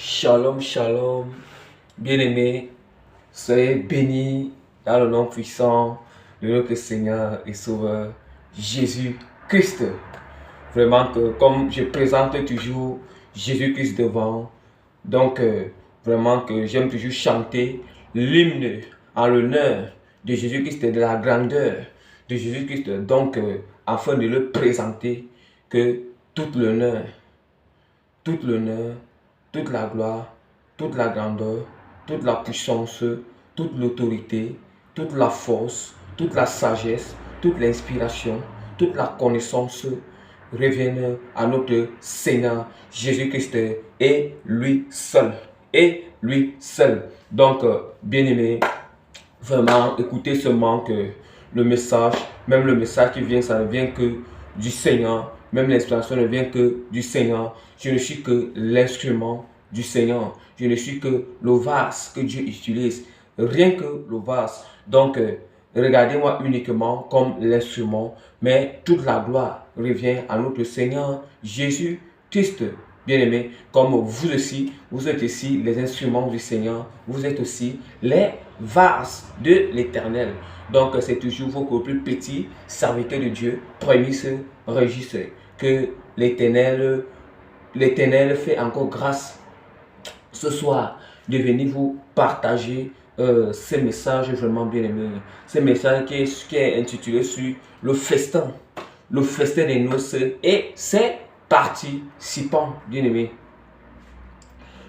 Shalom, shalom, bien-aimés, soyez bénis dans le nom puissant de notre Seigneur et Sauveur Jésus-Christ. Vraiment que comme je présente toujours Jésus-Christ devant, donc vraiment que j'aime toujours chanter l'hymne en l'honneur de Jésus-Christ et de la grandeur de Jésus-Christ, donc afin de le présenter que toute l'honneur, toute l'honneur, toute la gloire, toute la grandeur, toute la puissance, toute l'autorité, toute la force, toute la sagesse, toute l'inspiration, toute la connaissance reviennent à notre Seigneur Jésus-Christ et lui seul. Et lui seul. Donc, bien-aimé, vraiment, écoutez seulement que le message, même le message qui vient, ça ne vient que du Seigneur. Même l'inspiration ne vient que du Seigneur. Je ne suis que l'instrument du Seigneur. Je ne suis que le vase que Dieu utilise. Rien que le vase. Donc, regardez-moi uniquement comme l'instrument, mais toute la gloire revient à notre Seigneur Jésus-Christ. Bien-aimés, comme vous aussi, vous êtes ici les instruments du Seigneur, vous êtes aussi les vases de l'Éternel. Donc, c'est toujours vos plus petits serviteurs de Dieu, prémices, registres, que l'Éternel fait encore grâce ce soir de venir vous partager ces messages vraiment bien aimés. Ces messages qui est intitulé sur le festin des noces et ses participants bien aimés.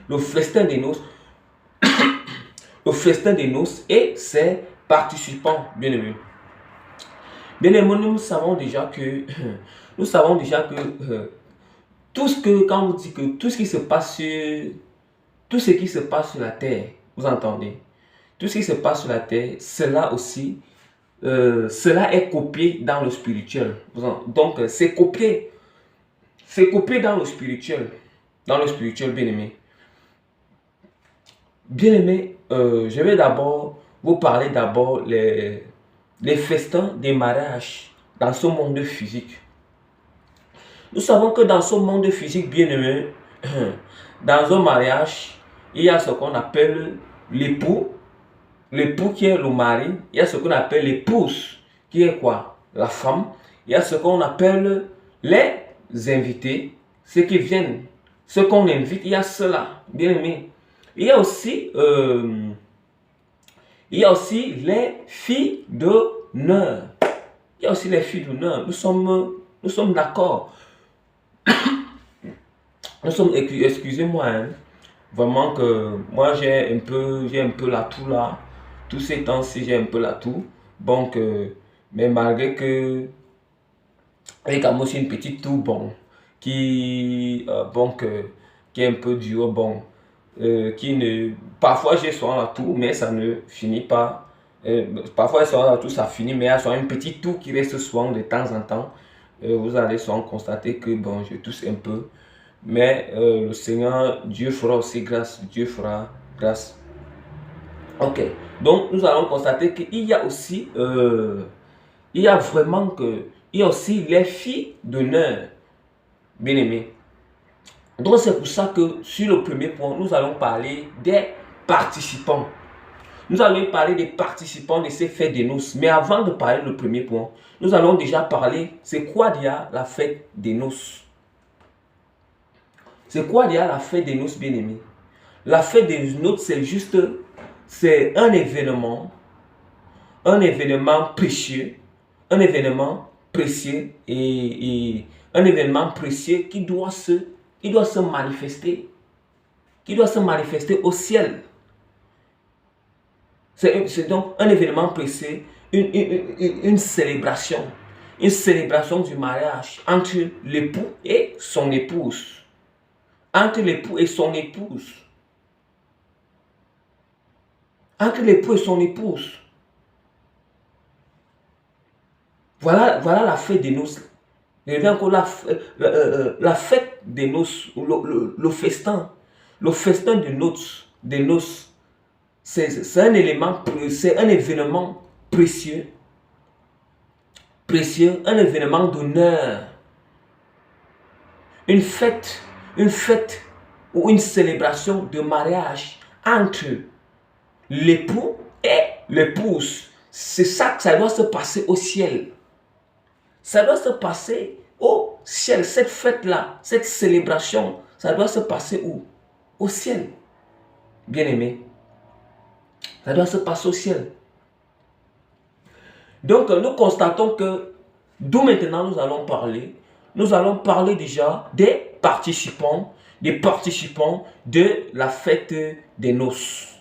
Le festin des noces, le festin des noces et ses participants bien aimés. Bien aimés, nous savons déjà que tout ce que quand vous dites que tout ce qui se passe sur la terre, vous entendez? Tout ce qui se passe sur la terre, cela aussi, cela est copié dans le spirituel. Donc, c'est copié dans le spirituel. Dans le spirituel, bien-aimé. Bien-aimé, je vais d'abord vous parler les festins des mariages dans ce monde physique. Nous savons que dans ce monde physique, bien-aimé, dans un mariage, il y a ce qu'on appelle l'époux qui est le mari, il y a ce qu'on appelle l'épouse, qui est quoi? La femme. Il y a ce qu'on appelle les invités, ceux qui viennent, ceux qu'on invite, il y a cela, bien aimé. Il y a aussi les filles d'honneur. Il y a aussi les filles d'honneur. Nous sommes d'accord. Excusez-moi, hein. Vraiment que moi j'ai un peu la toux là. Tous ces temps-ci j'ai un peu la toux. Donc, mais malgré que avec aussi une petite toux, bon, qui est un peu dure, bon, parfois j'ai souvent la toux, mais ça ne finit pas. Parfois souvent la toux ça finit, mais il y a souvent une petite toux qui reste souvent de temps en temps. Vous allez souvent constater que bon, je tousse un peu. Mais le Seigneur, Dieu fera aussi grâce. Dieu fera grâce. Ok. Donc, nous allons constater qu'il y a aussi, il y a aussi les filles d'honneur, bien aimés. Donc, c'est pour ça que sur le premier point, nous allons parler des participants. Nous allons parler des participants de ces fêtes des noces. Mais avant de parler du premier point, nous allons déjà parler, c'est quoi déjà la fête des noces? C'est quoi déjà la fête des noces, bien-aimés? La fête des noces, c'est un événement précieux, un événement précieux et un événement précieux qui doit se manifester, au ciel. C'est donc un événement précieux, une célébration du mariage entre l'époux et son épouse. Entre l'époux et son épouse. Entre l'époux et son épouse. Voilà la fête des noces. Je reviens encore la fête des noces, le festin. Le festin des noces. C'est un événement précieux. Un événement d'honneur. Une fête ou une célébration de mariage entre l'époux et l'épouse. C'est ça que ça doit se passer au ciel. Ça doit se passer au ciel. Cette fête-là, cette célébration, ça doit se passer où? Au ciel. Bien-aimé. Ça doit se passer au ciel. Donc, nous constatons que, d'où maintenant nous allons parler. Nous allons parler déjà des participants de la fête des noces.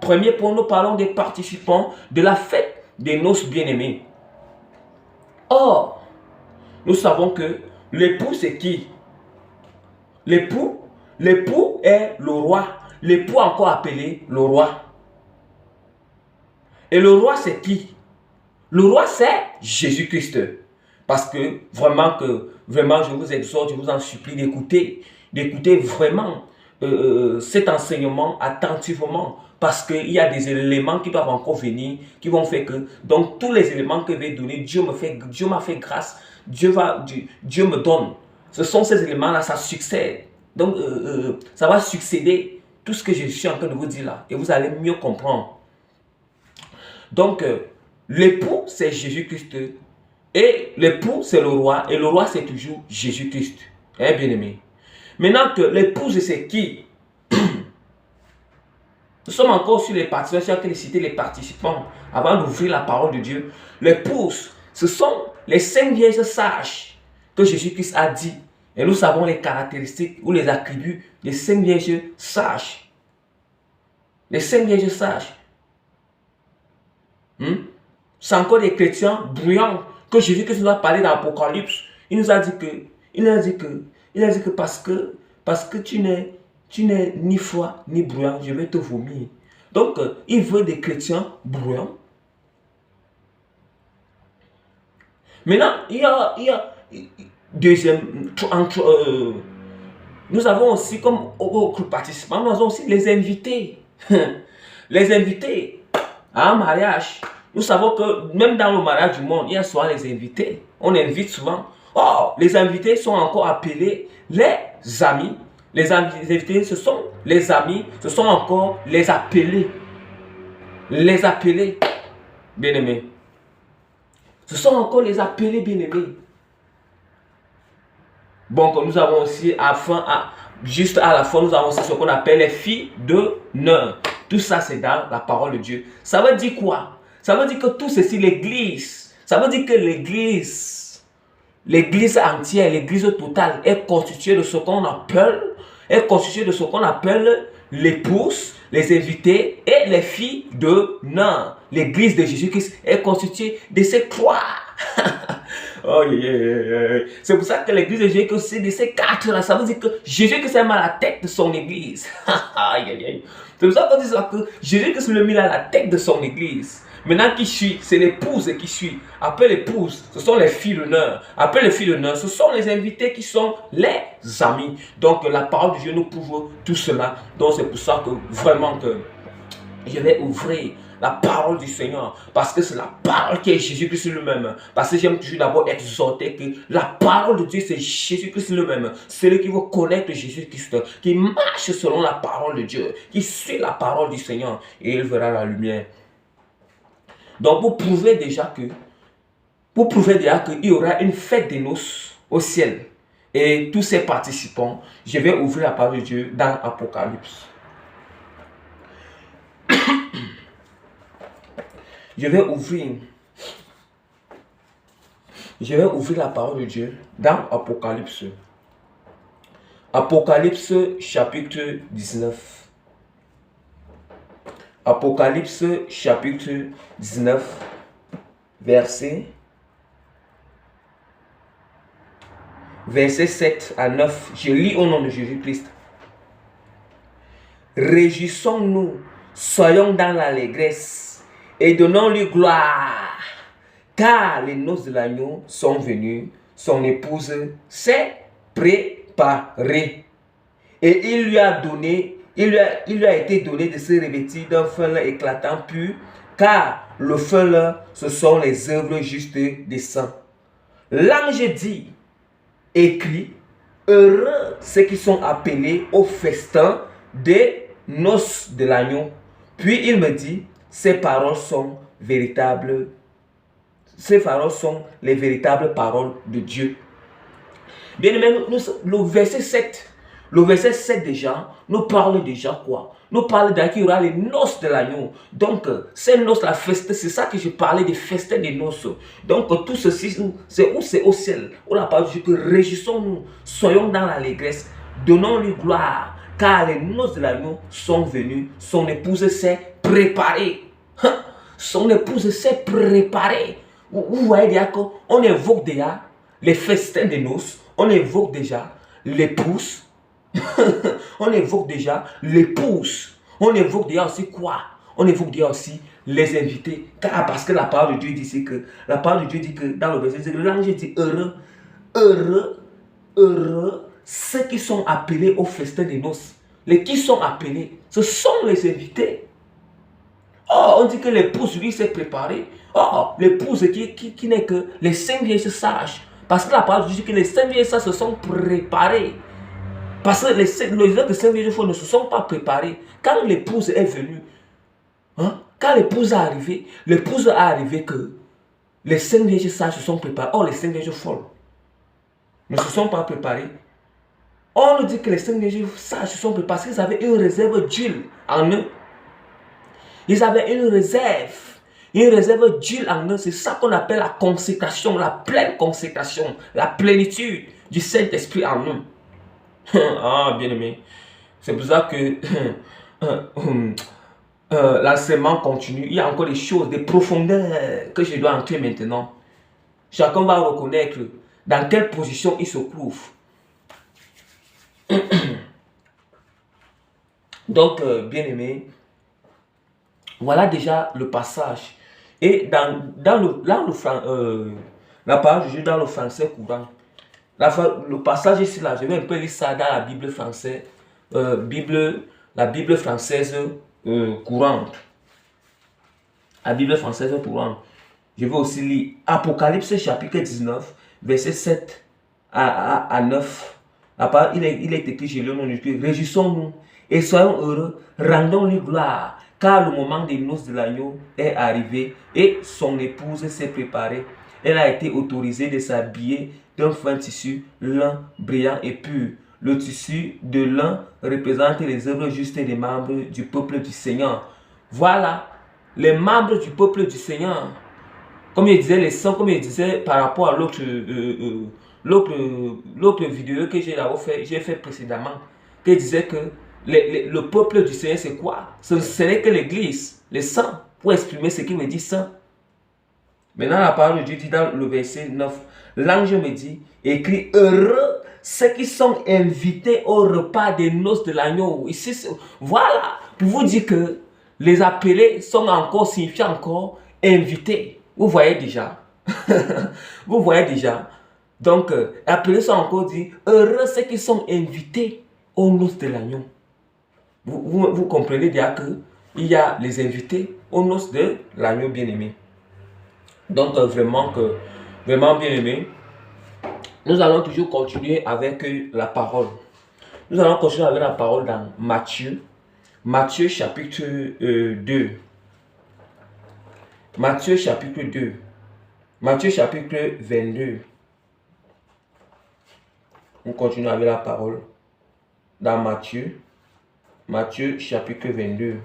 Premier point, nous parlons des participants de la fête des noces bien-aimées. Or, nous savons que l'époux, c'est qui? L'époux est le roi. L'époux encore appelé le roi. Et le roi, c'est qui? Le roi, c'est Jésus-Christ. Parce que vraiment, je vous exhorte, je vous en supplie d'écouter vraiment cet enseignement attentivement. Parce qu'il y a des éléments qui doivent encore venir, qui vont faire que, donc tous les éléments que je vais donner, Dieu m'a fait grâce, Dieu me donne. Ce sont ces éléments-là, ça succède. Donc, ça va succéder tout ce que je suis en train de vous dire là. Et vous allez mieux comprendre. Donc, l'époux, c'est Jésus-Christ. Et l'époux, c'est le roi. Et le roi, c'est toujours Jésus-Christ. Hein, bien-aimé. Maintenant que l'épouse, c'est qui? Nous sommes encore sur les participants. Je suis en citer les participants avant d'ouvrir la parole de Dieu. L'épouse, ce sont les 5 vierges sages que Jésus-Christ a dit. Et nous savons les caractéristiques ou les attributs des 5 vierges sages. Les 5 vierges sages. C'est encore des chrétiens bruyants que Jésus-Christ nous a parlé dans l'Apocalypse. Il nous a dit que parce que tu n'es ni froid ni bruyant, je vais te vomir. Donc, il veut des chrétiens bruyants. Maintenant, il y a deuxième, nous avons aussi, comme autres participants, nous avons aussi les invités. Les invités à un mariage. Nous savons que même dans le mariage du monde, il y a souvent les invités. On invite souvent. Oh, les invités sont encore appelés les amis. Les invités, ce sont les amis. Ce sont encore les appelés. Les appelés, bien-aimés. Ce sont encore les appelés, bien-aimés. Donc, nous avons aussi, juste à la fin, nous avons aussi ce qu'on appelle les filles d'honneur. Tout ça, c'est dans la parole de Dieu. Ça veut dire quoi? Ça veut dire que tout ceci, l'église, ça veut dire que l'église entière, l'église totale est constituée de ce qu'on appelle l'épouse, les invités et les filles d'honneur. L'église de Jésus-Christ est constituée de ces 3. Oh, yeah. C'est pour ça que l'église de Jésus-Christ, c'est de ces 4 là. Ça veut dire que Jésus-Christ est à la tête de son église. C'est pour ça qu'on dit ça, que Jésus-Christ le met à la tête de son église. Maintenant, qui suit? C'est l'épouse qui suit. Après l'épouse, ce sont les filles d'honneur. Après les filles d'honneur, ce sont les invités qui sont les amis. Donc, la parole de Dieu nous prouve tout cela. Donc, c'est pour ça que vraiment que je vais ouvrir la parole du Seigneur, parce que c'est la parole qui est Jésus-Christ lui-même. Parce que j'aime toujours d'abord exhorter que la parole de Dieu, c'est Jésus-Christ lui-même. Celui qui veut connaître Jésus-Christ, qui marche selon la parole de Dieu, qui suit la parole du Seigneur, et il verra la lumière. Donc, pour prouver déjà qu'il y aura une fête des noces au ciel, et tous ces participants, je vais ouvrir la parole de Dieu dans Apocalypse. Je vais ouvrir la parole de Dieu dans Apocalypse. Apocalypse chapitre 19. Apocalypse chapitre 19, verset 7 à 9. Je lis au nom de Jésus-Christ. Réjouissons-nous, soyons dans l'allégresse et donnons-lui gloire, car les noces de l'agneau sont venues, son épouse s'est préparée. Et il lui a été donné de se revêtir d'un fin lin éclatant pur, car le fin lin, ce sont les œuvres justes des saints. L'ange dit, écrit, heureux ceux qui sont appelés au festin des noces de l'agneau. Puis il me dit, ces paroles sont véritables. Ces paroles sont les véritables paroles de Dieu. Bien aimé, le verset 7 déjà, nous parle déjà quoi? Nous parle qu'il y aura les noces de l'agneau. Donc, ces noces, la fête, c'est ça que je parlais des festins des noces. Donc, tout ceci, c'est au ciel. Où la parole dit que réjouissons-nous, soyons dans l'allégresse, donnons-lui gloire, car les noces de l'agneau sont venues, son épouse s'est préparée. Son épouse s'est préparée. Vous voyez déjà qu'on évoque déjà les festins des noces, on évoque déjà l'épouse, on évoque déjà l'épouse, on évoque déjà aussi quoi? On évoque déjà aussi les invités. Car parce que la parole de Dieu dit que, la parole de Dieu dit que dans le verset, l'ange dit heureux, heureux, heureux, ceux qui sont appelés au festin des noces. Les qui sont appelés, ce sont les invités. Oh, on dit que l'épouse, lui, s'est préparée. Oh, l'épouse qui n'est que les 5 vieilles sages. Parce que la parole dit que les 5 vieilles sages se sont préparés. Parce que les autres 5 vieilles ne se sont pas préparés. Quand l'épouse est venue, quand l'épouse est arrivée que les 5 vieilles sages se sont préparés. Oh, les 5 vieilles folles ne se sont pas préparées. On nous dit que les 5 vieilles sages se sont préparées parce qu'ils avaient une réserve d'huile en eux. Ils avaient une réserve d'huile en eux. C'est ça qu'on appelle la consécration, la pleine consécration, la plénitude du Saint-Esprit en eux. Ah, bien aimé. C'est pour ça que l'enseignement continue. Il y a encore des choses, des profondeurs que je dois entrer maintenant. Chacun va reconnaître dans quelle position il se trouve. Donc, bien aimé, voilà déjà le passage. Et la page, je dans le français courant. Le passage ici, là, je vais un peu lire ça dans la Bible française, la Bible française courante. La Bible française courante. Je vais aussi lire Apocalypse chapitre 19, verset 7 à 9. Là-bas, il est écrit, je lis au nom de Dieu, réjouissons-nous et soyons heureux, rendons-lui gloire, car le moment des noces de l'agneau est arrivé et son épouse s'est préparée. Elle a été autorisée de s'habiller d'un fin tissu lin, brillant et pur. Le tissu de lin représente les œuvres justes des membres du peuple du Seigneur. Voilà, les membres du peuple du Seigneur. Comme je disais, les saints, comme je disais par rapport à l'autre vidéo que j'ai fait précédemment, qui disait que le peuple du Seigneur, c'est quoi? Ce n'est que l'église, les saints, pour exprimer ce qui me dit saint. Maintenant, la parole de Dieu dit dans le verset 9, l'ange me dit, écrit, heureux ceux qui sont invités au repas des noces de l'agneau. Ici, voilà, pour vous dire que les appelés sont encore, signifient encore, invités. Vous voyez déjà. Vous voyez déjà. Donc, appelés sont encore dit, heureux ceux qui sont invités aux noces de l'agneau. Vous comprenez déjà qu'il y a les invités aux noces de l'agneau bien-aimé. Donc, vraiment bien aimé, nous allons toujours continuer avec la parole. Nous allons continuer avec la parole dans Matthieu. Matthieu chapitre 2. Matthieu chapitre 2. Matthieu chapitre 22. On continue avec la parole dans Matthieu. Matthieu chapitre 22.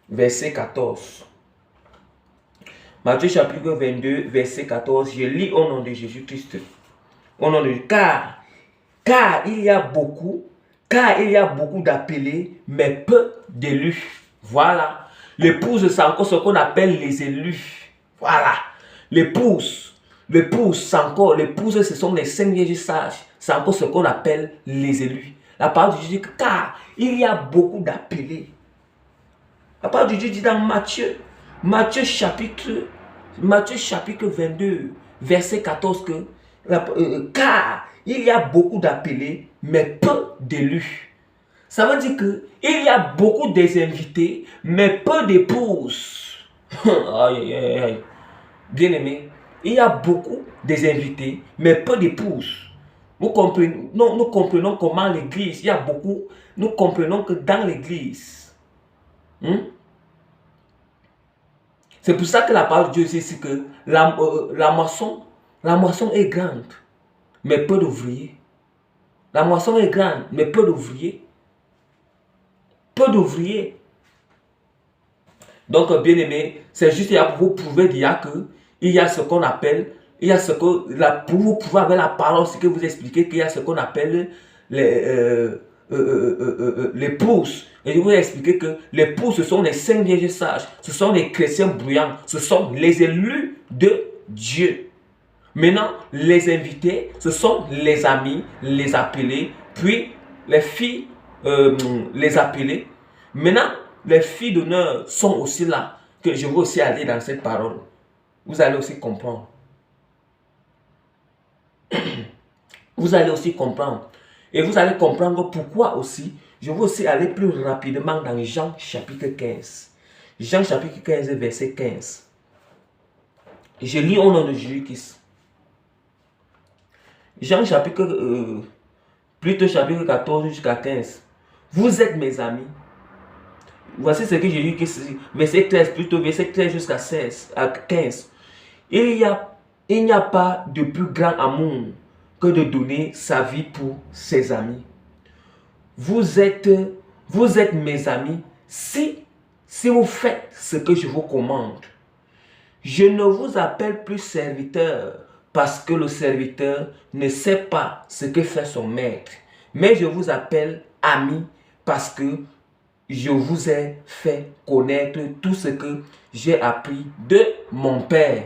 Verset 14. Matthieu chapitre 22, verset 14, je lis au nom de Jésus-Christ. Au nom de car il y a beaucoup d'appelés, mais peu d'élus. Voilà. L'épouse, c'est encore ce qu'on appelle les élus. Voilà. L'épouse, c'est encore, l'épouse, ce sont les 5 vierges sages. C'est encore ce qu'on appelle les élus. La parole de Dieu dit que car il y a beaucoup d'appelés. La parole de Dieu dit dans Matthieu chapitre 22, verset 14 que car il y a beaucoup d'appelés, mais peu d'élus. Ça veut dire que il y a beaucoup des invités, mais peu d'épouses. Aïe, aïe, aïe. Bien aimé, il y a beaucoup des invités, mais peu d'épouses. Nous comprenons comment l'église, il y a beaucoup, nous comprenons que dans l'église, c'est pour ça que la parole de Dieu dit ici que la moisson est grande, mais peu d'ouvriers. La moisson est grande, mais peu d'ouvriers. Peu d'ouvriers. Donc, bien aimé, c'est juste pour vous prouver qu'il y a ce qu'on appelle, pour vous prouver avec la parole, ce que vous expliquez, qu'il y a ce qu'on appelle les pouces. Et je vous ai expliqué que les pouces, ce sont les 5 vierges sages, ce sont les chrétiens bruyants, ce sont les élus de Dieu. Maintenant, les invités, ce sont les amis, les appelés, puis les filles, les appelées. Maintenant, les filles d'honneur sont aussi là, que je veux aussi aller dans cette parole. Vous allez aussi comprendre. Vous allez aussi comprendre. Et vous allez comprendre pourquoi aussi. Je veux aussi aller plus rapidement dans Jean chapitre 15. Jean chapitre 15, verset 15. Je lis au nom de Jésus-Christ. Jean chapitre, plutôt chapitre 14 jusqu'à 15. Vous êtes mes amis. Voici ce que Jésus dit, verset 13, plutôt verset 13 jusqu'à 16, à 15. Il n'y a pas de plus grand amour que de donner sa vie pour ses amis. Vous êtes mes amis si vous faites ce que je vous commande. Je ne vous appelle plus serviteur parce que le serviteur ne sait pas ce que fait son maître. Mais je vous appelle ami parce que je vous ai fait connaître tout ce que j'ai appris de mon Père.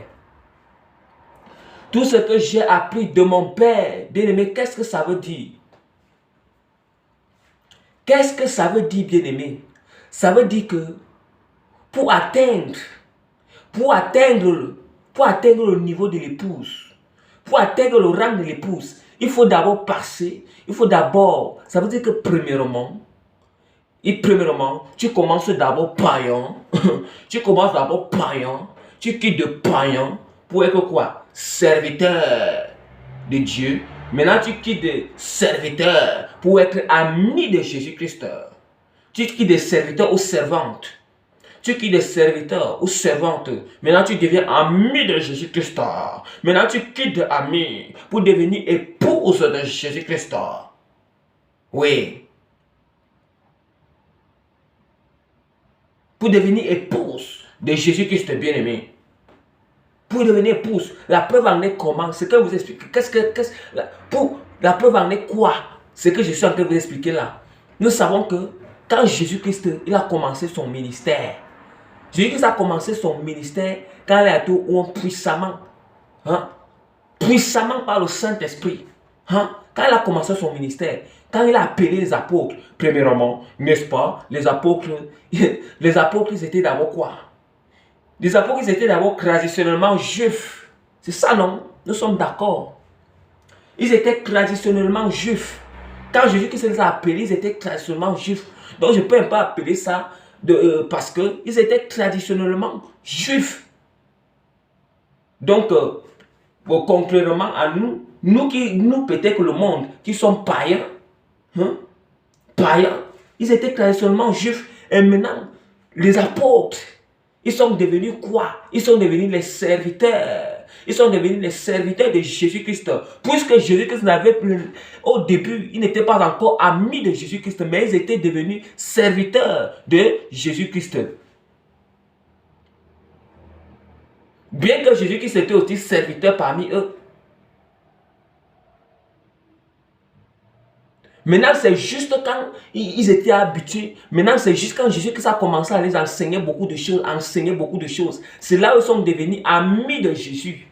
Tout ce que j'ai appris de mon Père. Bien-aimé, qu'est-ce que ça veut dire? Qu'est-ce que ça veut dire, bien-aimé? Ça veut dire que pour atteindre le niveau de l'épouse, pour atteindre le rang de l'épouse, il faut d'abord ça veut dire que premièrement, tu commences d'abord païen, tu quittes de païen pour être quoi? Serviteur de Dieu. Maintenant, tu quittes de serviteur pour être ami de Jésus-Christ. Tu quittes de serviteur aux servantes. Tu quittes de serviteur aux servantes. Maintenant, tu deviens ami de Jésus-Christ. Maintenant, tu quittes de ami pour devenir épouse de Jésus-Christ. Oui. Pour devenir épouse de Jésus-Christ bien-aimé. Pour devenir épouse, la preuve en est comment? Ce que vous expliquez. La preuve en est quoi? Ce que je suis en train de vous expliquer là. Nous savons que quand Jésus-Christ il a commencé son ministère, Jésus-Christ a commencé son ministère quand il a été puissamment, puissamment par le Saint-Esprit. Quand il a commencé son ministère, quand il a appelé les apôtres, premièrement, n'est-ce pas, les apôtres, ils étaient d'abord quoi? Les apôtres, ils étaient d'abord traditionnellement juifs. C'est ça, non? Nous sommes d'accord. Ils étaient traditionnellement juifs. Quand Jésus-Christ les a appelés, ils étaient traditionnellement juifs. Donc, je ne peux pas appeler ça parce qu'ils étaient traditionnellement juifs. Donc, contrairement à nous peut-être que le monde, qui sommes païens, ils étaient traditionnellement juifs. Et maintenant, les apôtres, ils sont devenus quoi? Ils sont devenus les serviteurs. Ils sont devenus les serviteurs de Jésus-Christ. Puisque Jésus-Christ n'avait plus, au début, ils n'étaient pas encore amis de Jésus-Christ, mais ils étaient devenus serviteurs de Jésus-Christ. Bien que Jésus-Christ était aussi serviteur parmi eux. Maintenant, c'est juste quand ils étaient habitués. Maintenant, c'est juste quand Jésus-Christ a commencé à les enseigner beaucoup de choses. C'est là où ils sont devenus amis de Jésus.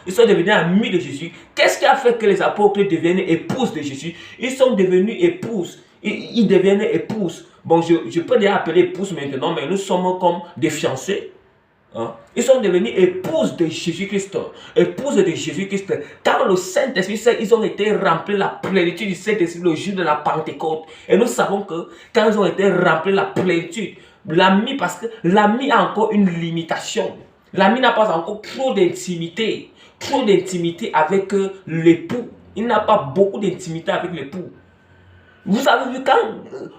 Ils sont devenus amis de Jésus. Qu'est-ce qui a fait que les apôtres deviennent épouses de Jésus? Ils sont devenus épouses. Ils deviennent épouses. Bon, je peux les appeler épouses maintenant, mais nous sommes comme des fiancés. Ils sont devenus épouses de Jésus-Christ. Épouses de Jésus-Christ. Quand le Saint-Esprit, ils ont été remplis de la plénitude du Saint-Esprit le jour de la Pentecôte. Et nous savons que quand ils ont été remplis de la plénitude, l'ami, parce que l'ami a encore une limitation. L'ami n'a pas encore trop d'intimité avec l'époux. Il n'a pas beaucoup d'intimité avec l'époux. Vous avez vu quand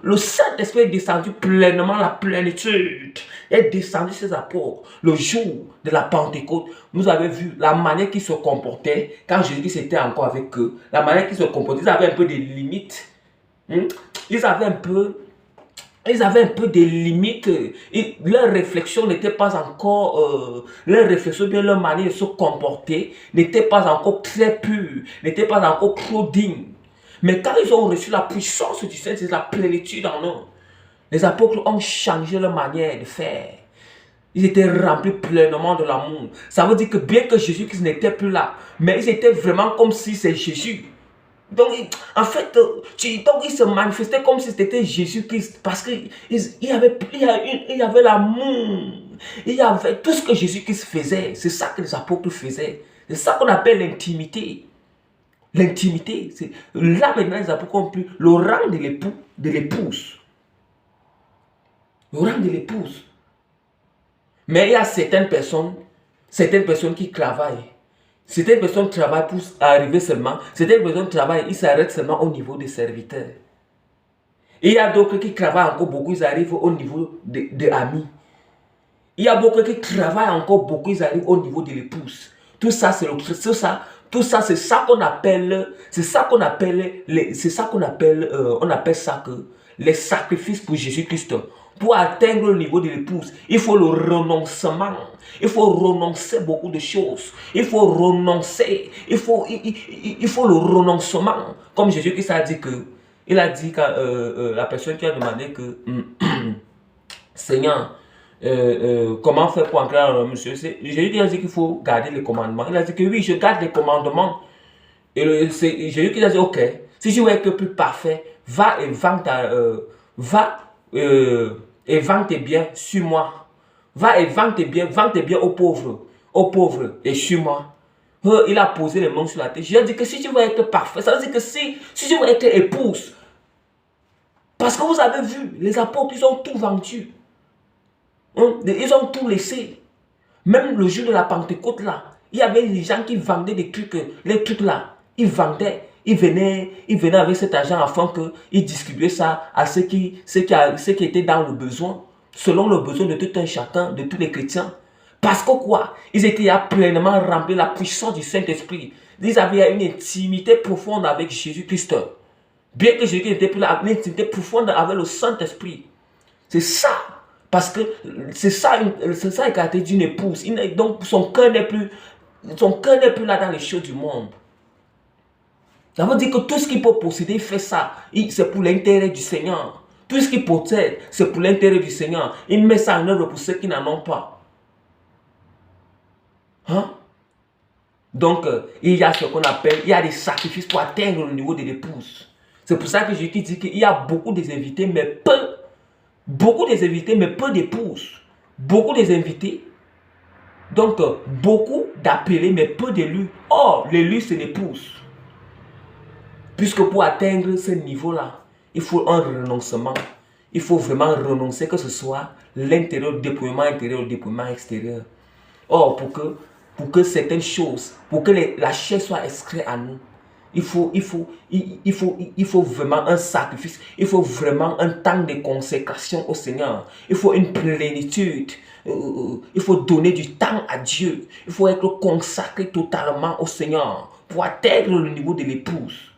le Saint-Esprit est descendu pleinement, la plénitude est descendu sur ses apôtres le jour de la Pentecôte. Vous avez vu la manière qu'ils se comportaient quand Jésus était encore avec eux. La manière qu'ils se comportaient, ils avaient un peu des limites. Ils avaient un peu des limites. Et leur réflexion n'était pas encore, leur réflexion, bien leur manière de se comporter n'était pas encore très pure, n'était pas encore trop digne. Mais quand ils ont reçu la puissance du Saint-Esprit, la plénitude en eux, les apôtres ont changé leur manière de faire. Ils étaient remplis pleinement de l'amour. Ça veut dire que bien que Jésus-Christ n'était plus là, mais ils étaient vraiment comme si c'est Jésus. Donc, en fait, ils se manifestaient comme si c'était Jésus-Christ. Parce qu'il y avait l'amour. Il y avait tout ce que Jésus-Christ faisait. C'est ça que les apôtres faisaient. C'est ça qu'on appelle l'intimité. L'intimité, c'est là maintenant les apôtres ont pris le rang de l'époux, de l'épouse. Le rang de l'épouse. Mais il y a certaines personnes qui travaillent. Certaines personnes travaillent pour arriver seulement. Certaines personnes travaillent, ils s'arrêtent seulement au niveau des serviteurs. Et il y a d'autres qui travaillent encore beaucoup, ils arrivent au niveau des amis. Il y a beaucoup qui travaillent encore beaucoup, ils arrivent au niveau de l'épouse. Tout ça, c'est c'est ça qu'on appelle, on appelle ça que les sacrifices pour Jésus-Christ. Pour atteindre le niveau de l'épouse, il faut le renoncement. Il faut renoncer beaucoup de choses. Il faut renoncer. Il faut le renoncement. Comme Jésus-Christ a dit que, il a dit quand la personne qui a demandé que, Seigneur, comment faire pour entrer dans le monsieur? Jésus a dit qu'il faut garder les commandements. Il a dit que oui, je garde les commandements. Et Jésus qui a dit, ok, si tu veux être plus parfait, va et vends tes biens sur moi. Va et vends tes biens aux pauvres et sur moi. Il a posé les mains sur la tête. Jésus a dit que si tu veux être parfait, ça veut dire que si tu veux être épouse, parce que vous avez vu, les apôtres, ils ont tout vendu. Ils ont tout laissé. Même le jour de la Pentecôte là, il y avait des gens qui vendaient des trucs, les trucs là, ils vendaient. Ils venaient avec cet argent afin qu'ils distribuaient ça à ceux qui étaient dans le besoin, selon le besoin de tout un chacun, de tous les chrétiens. Parce que quoi? Ils étaient pleinement remplis de la puissance du Saint-Esprit. Ils avaient une intimité profonde avec Jésus-Christ. Bien que Jésus n'était plus là, une intimité profonde avec le Saint-Esprit. C'est ça. Parce que c'est ça la caractéristique d'une épouse. Donc son cœur n'est plus là dans les choses du monde. Ça veut dire que tout ce qu'il peut posséder, il fait ça. C'est pour l'intérêt du Seigneur. Tout ce qu'il possède, c'est pour l'intérêt du Seigneur. Il met ça en œuvre pour ceux qui n'en ont pas. Donc, il y a ce qu'on appelle, il y a des sacrifices pour atteindre le niveau de l'épouse. C'est pour ça que Jésus dit qu'il y a beaucoup des invités, mais peu. Beaucoup des invités, mais peu d'épouses. Beaucoup des invités. Donc, beaucoup d'appelés, mais peu d'élus. Or, l'élu, c'est l'épouse. Puisque pour atteindre ce niveau-là, il faut un renoncement. Il faut vraiment renoncer, que ce soit l'intérieur, le dépouillement intérieur, le dépouillement extérieur. Or, pour que certaines choses, pour que la chair soit inscrite à nous, il faut vraiment un sacrifice. Il faut vraiment un temps de consécration au Seigneur. Il faut une plénitude. Il faut donner du temps à Dieu. Il faut être consacré totalement au Seigneur pour atteindre le niveau de l'épouse.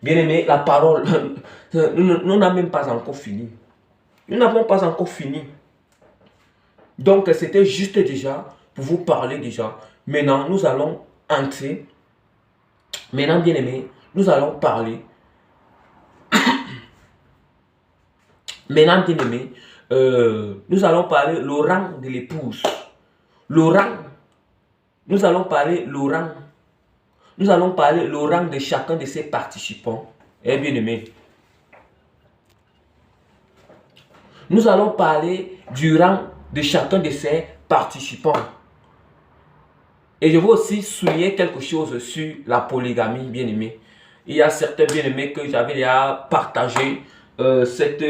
Bien-aimé, la parole, nous n'avons même pas encore fini. Nous n'avons pas encore fini. Donc, c'était juste déjà pour vous parler déjà. Maintenant, nous allons entrer. Maintenant, bien-aimé, nous allons parler. Maintenant, bien-aimé, nous allons parler le rang de l'épouse. Le rang. Nous allons parler le rang. Nous allons parler le rang de chacun de ces participants. Eh bien aimé. Nous allons parler du rang de chacun de ces participants. Et je veux aussi souligner quelque chose sur la polygamie, bien aimé. Il y a certains bien aimés que j'avais déjà partagé cette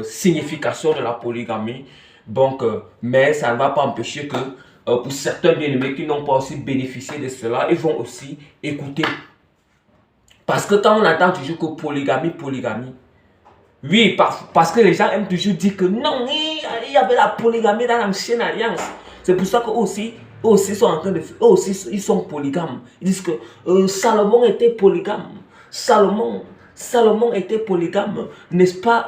signification de la polygamie. Donc, mais ça ne va pas empêcher que pour certains bien-aimés qui n'ont pas aussi bénéficié de cela, ils vont aussi écouter. Parce que quand on entend toujours que polygamie, polygamie, oui, parce que les gens aiment toujours dire que non, il y avait la polygamie dans l'ancienne alliance. C'est pour ça qu'eux aussi sont en train de faire, eux aussi ils sont polygames. Ils disent que Salomon était polygame. Salomon était polygame, n'est-ce pas?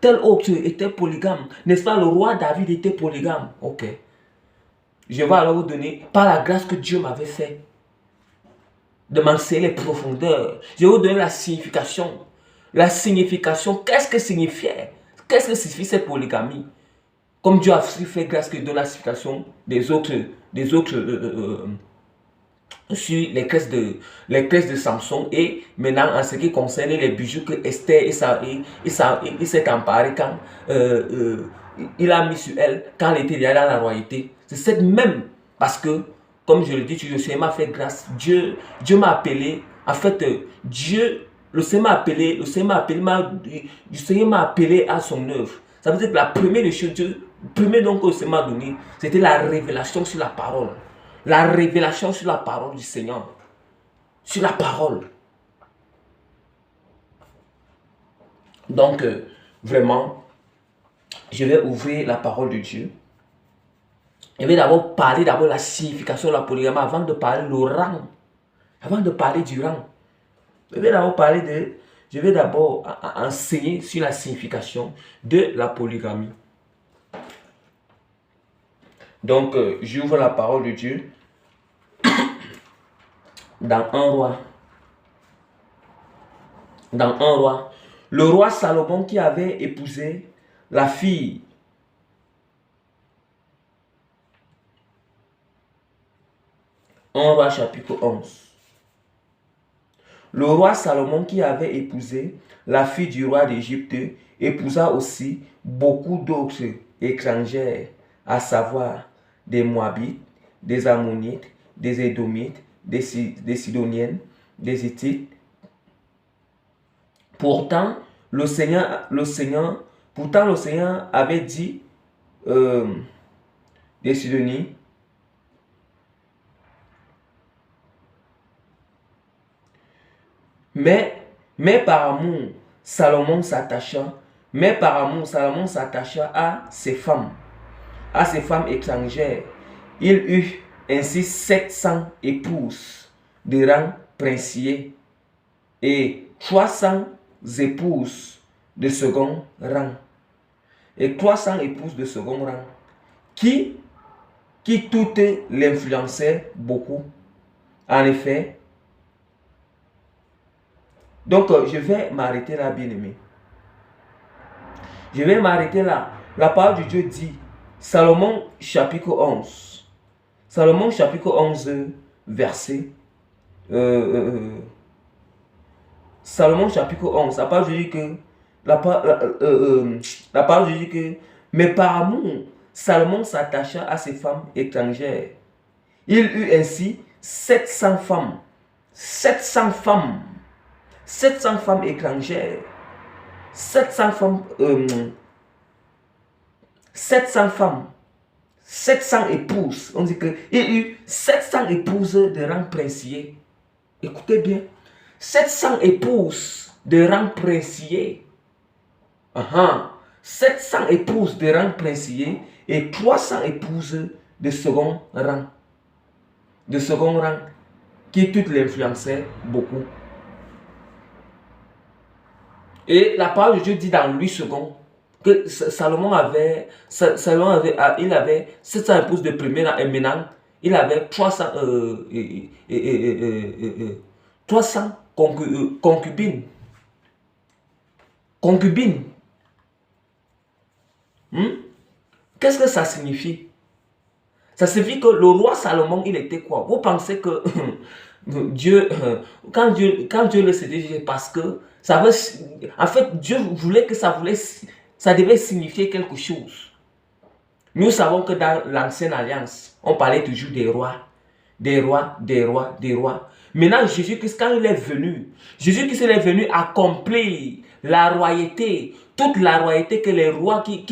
Tel autre était polygame, n'est-ce pas? Le roi David était polygame. Ok. Je vais alors vous donner, par la grâce que Dieu m'avait fait, de m'enseigner les profondeurs. Je vais vous donner la signification. La signification, qu'est-ce que signifiait? Qu'est-ce que signifie cette polygamie? Comme Dieu a fait grâce que donne la signification des autres sur les caisses de Samson. Et maintenant, en ce qui concerne les bijoux que Esther il s'est emparé quand il a mis sur elle, quand elle était déjà dans la royauté. C'est cette même, parce que, comme je le dis, le Seigneur m'a fait grâce. Dieu m'a appelé. En fait, le Seigneur m'a appelé à son œuvre. Ça veut dire que la première des choses, le premier don que le Seigneur m'a donné, c'était la révélation sur la parole. La révélation sur la parole du Seigneur. Sur la parole. Donc, vraiment, je vais ouvrir la parole de Dieu. Je vais d'abord parler de la signification de la polygamie avant de parler du rang. Avant de parler du rang. Je vais d'abord enseigner sur la signification de la polygamie. Donc, j'ouvre la parole de Dieu dans un roi. Dans un roi. Le roi Salomon qui avait épousé la fille un roi chapitre 11. Le roi Salomon qui avait épousé la fille du roi d'Égypte épousa aussi beaucoup d'autres étrangères, à savoir des Moabites, des Ammonites, des Édomites, des Sidoniennes, des Hittites. Pourtant, le Seigneur avait dit des Sidonies, mais par amour, Salomon s'attacha à ses femmes étrangères. Il eut ainsi 700 épouses de rang princier et 300 épouses de second rang. Et 300 épouses de second rang qui toutes l'influençaient beaucoup. En effet, donc je vais m'arrêter là, bien-aimé. Je vais m'arrêter là. La parole de Dieu dit, Salomon chapitre 11. Salomon chapitre 11, verset. Salomon chapitre 11. La parole de Dieu dit que. La parole de Dieu dit que. Mais par amour, Salomon s'attacha à ses femmes étrangères. Il eut ainsi 700 femmes. 700 femmes. 700 femmes étrangères. 700 femmes. 700 femmes. 700 épouses. On dit qu'il y a eu 700 épouses de rang princier. Écoutez bien. 700 épouses de rang princier. 700 épouses de rang princier et 300 épouses de second rang. De second rang qui toutes l'influençaient beaucoup. Et la parole de Dieu dit dans Louis II que Salomon avait 700 épouses de premier rang et maintenant il avait 300 concubines. Concubines. Qu'est-ce que ça signifie? Ça signifie que le roi Salomon, il était quoi? Vous pensez que Dieu, quand Dieu le séduisait, parce que ça veut, en fait, Dieu voulait que ça devait signifier quelque chose. Nous savons que dans l'ancienne alliance, on parlait toujours des rois. Des rois, des rois, des rois. Maintenant, Jésus-Christ, quand il est venu, Jésus-Christ est venu accomplir la royauté, toute la royauté que les rois qui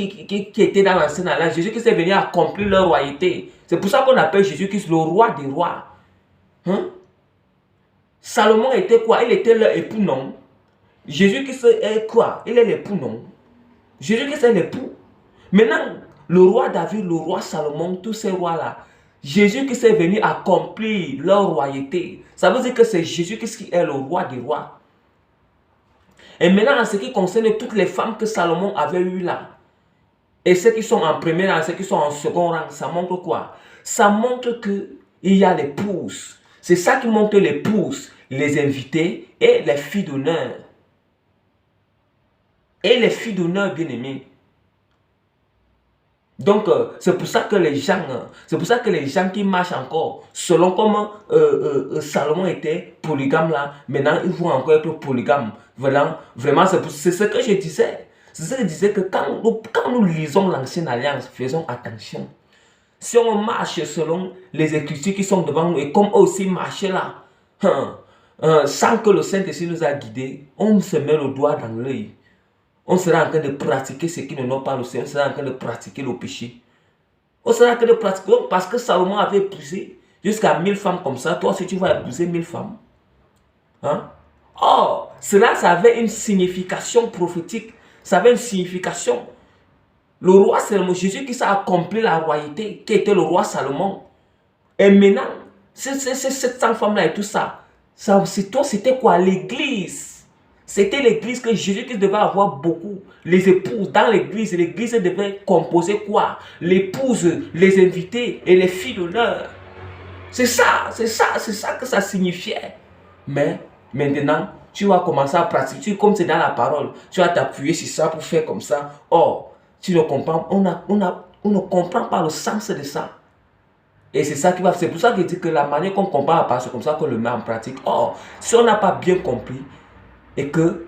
étaient dans l'ancien alliance, Jésus-Christ est venu accomplir leur royauté. C'est pour ça qu'on appelle Jésus-Christ le roi des rois. Hein? Salomon était quoi? Il était leur époux, non? Jésus-Christ est quoi? Il est l'époux, non? Jésus-Christ est l'époux. Maintenant, le roi David, le roi Salomon, tous ces rois-là, Jésus-Christ est venu accomplir leur royauté. Ça veut dire que c'est Jésus-Christ qui est le roi des rois. Et maintenant, en ce qui concerne toutes les femmes que Salomon avait eues là, et ceux qui sont en premier rang, ceux qui sont en second rang, ça montre quoi? Ça montre qu'il y a l'épouse. C'est ça qui montre l'épouse, les invités et les filles d'honneur. Et les filles d'honneur, bien aimées. Donc, c'est pour ça que les gens qui marchent encore, selon comment Salomon était polygame là, maintenant ils vont encore être polygames. Vraiment, c'est ce que je disais. C'est ce que je disais que quand nous lisons l'ancienne alliance, faisons attention. Si on marche selon les écritures qui sont devant nous et comme eux aussi marchaient là, sans que le Saint-Esprit nous a guidés, on se met le doigt dans l'œil. On sera en train de pratiquer ce qui ne nous pas le Seigneur. On sera en train de pratiquer le péché. On sera en train de pratiquer. Parce que Salomon avait épousé jusqu'à 1000 femmes comme ça. Toi, si tu vas épouser 1000 femmes. Hein? Or, cela, ça avait une signification prophétique. Ça avait une signification. Le roi Salomon, Jésus qui a accompli la royauté, qui était le roi Salomon. Et maintenant, ces 700 femmes-là et tout ça, c'était quoi? L'église. C'était l'église que Jésus-Christ devait avoir beaucoup. Les épouses dans l'église. L'église devait composer quoi? L'épouse, les invités et les filles d'honneur. C'est ça que ça signifiait. Mais maintenant, tu vas commencer à pratiquer. Comme c'est dans la parole, tu vas t'appuyer sur ça pour faire comme ça. Or, tu ne comprends, on ne comprend pas le sens de ça. Et c'est ça qui va. C'est pour ça que je dis que la manière qu'on comprend la parole, c'est comme ça qu'on le met en pratique. Or, si on n'a pas bien compris, et que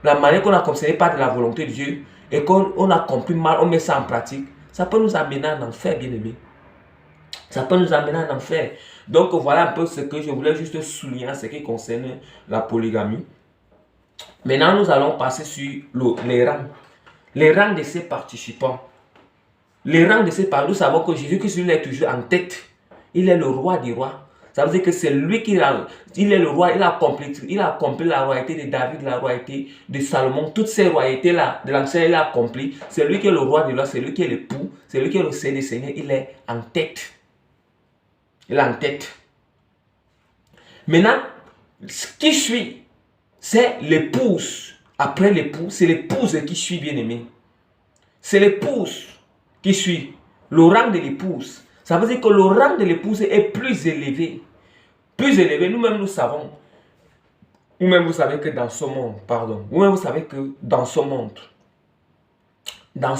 la manière qu'on a compris n'est pas de la volonté de Dieu, et qu'on a compris mal, on met ça en pratique, ça peut nous amener en enfer, bien aimé. Ça peut nous amener en enfer. Donc voilà un peu ce que je voulais juste souligner en ce qui concerne la polygamie. Maintenant, nous allons passer sur les rangs. Les rangs de ces participants. Les rangs de ces participants, nous savons que Jésus-Christ est toujours en tête. Il est le roi des rois. Ça veut dire que c'est lui il est le roi, il a accompli la royauté de David, la royauté de Salomon, toutes ces royautés-là de l'ancien, il a accompli. C'est lui qui est le roi des rois, c'est lui qui est l'époux, c'est lui qui est le Seigneur des Seigneurs, il est en tête. Il est en tête. Maintenant, ce qui suit, c'est l'épouse. Après l'époux, c'est l'épouse qui suit, bien aimé. C'est l'épouse qui suit, le rang de l'épouse. Ça veut dire que le rang de l'épouse est plus élevé. Plus élevé, nous-mêmes nous savons. Vous-même vous savez que dans ce monde, pardon. Vous-même vous savez que dans ce monde, dans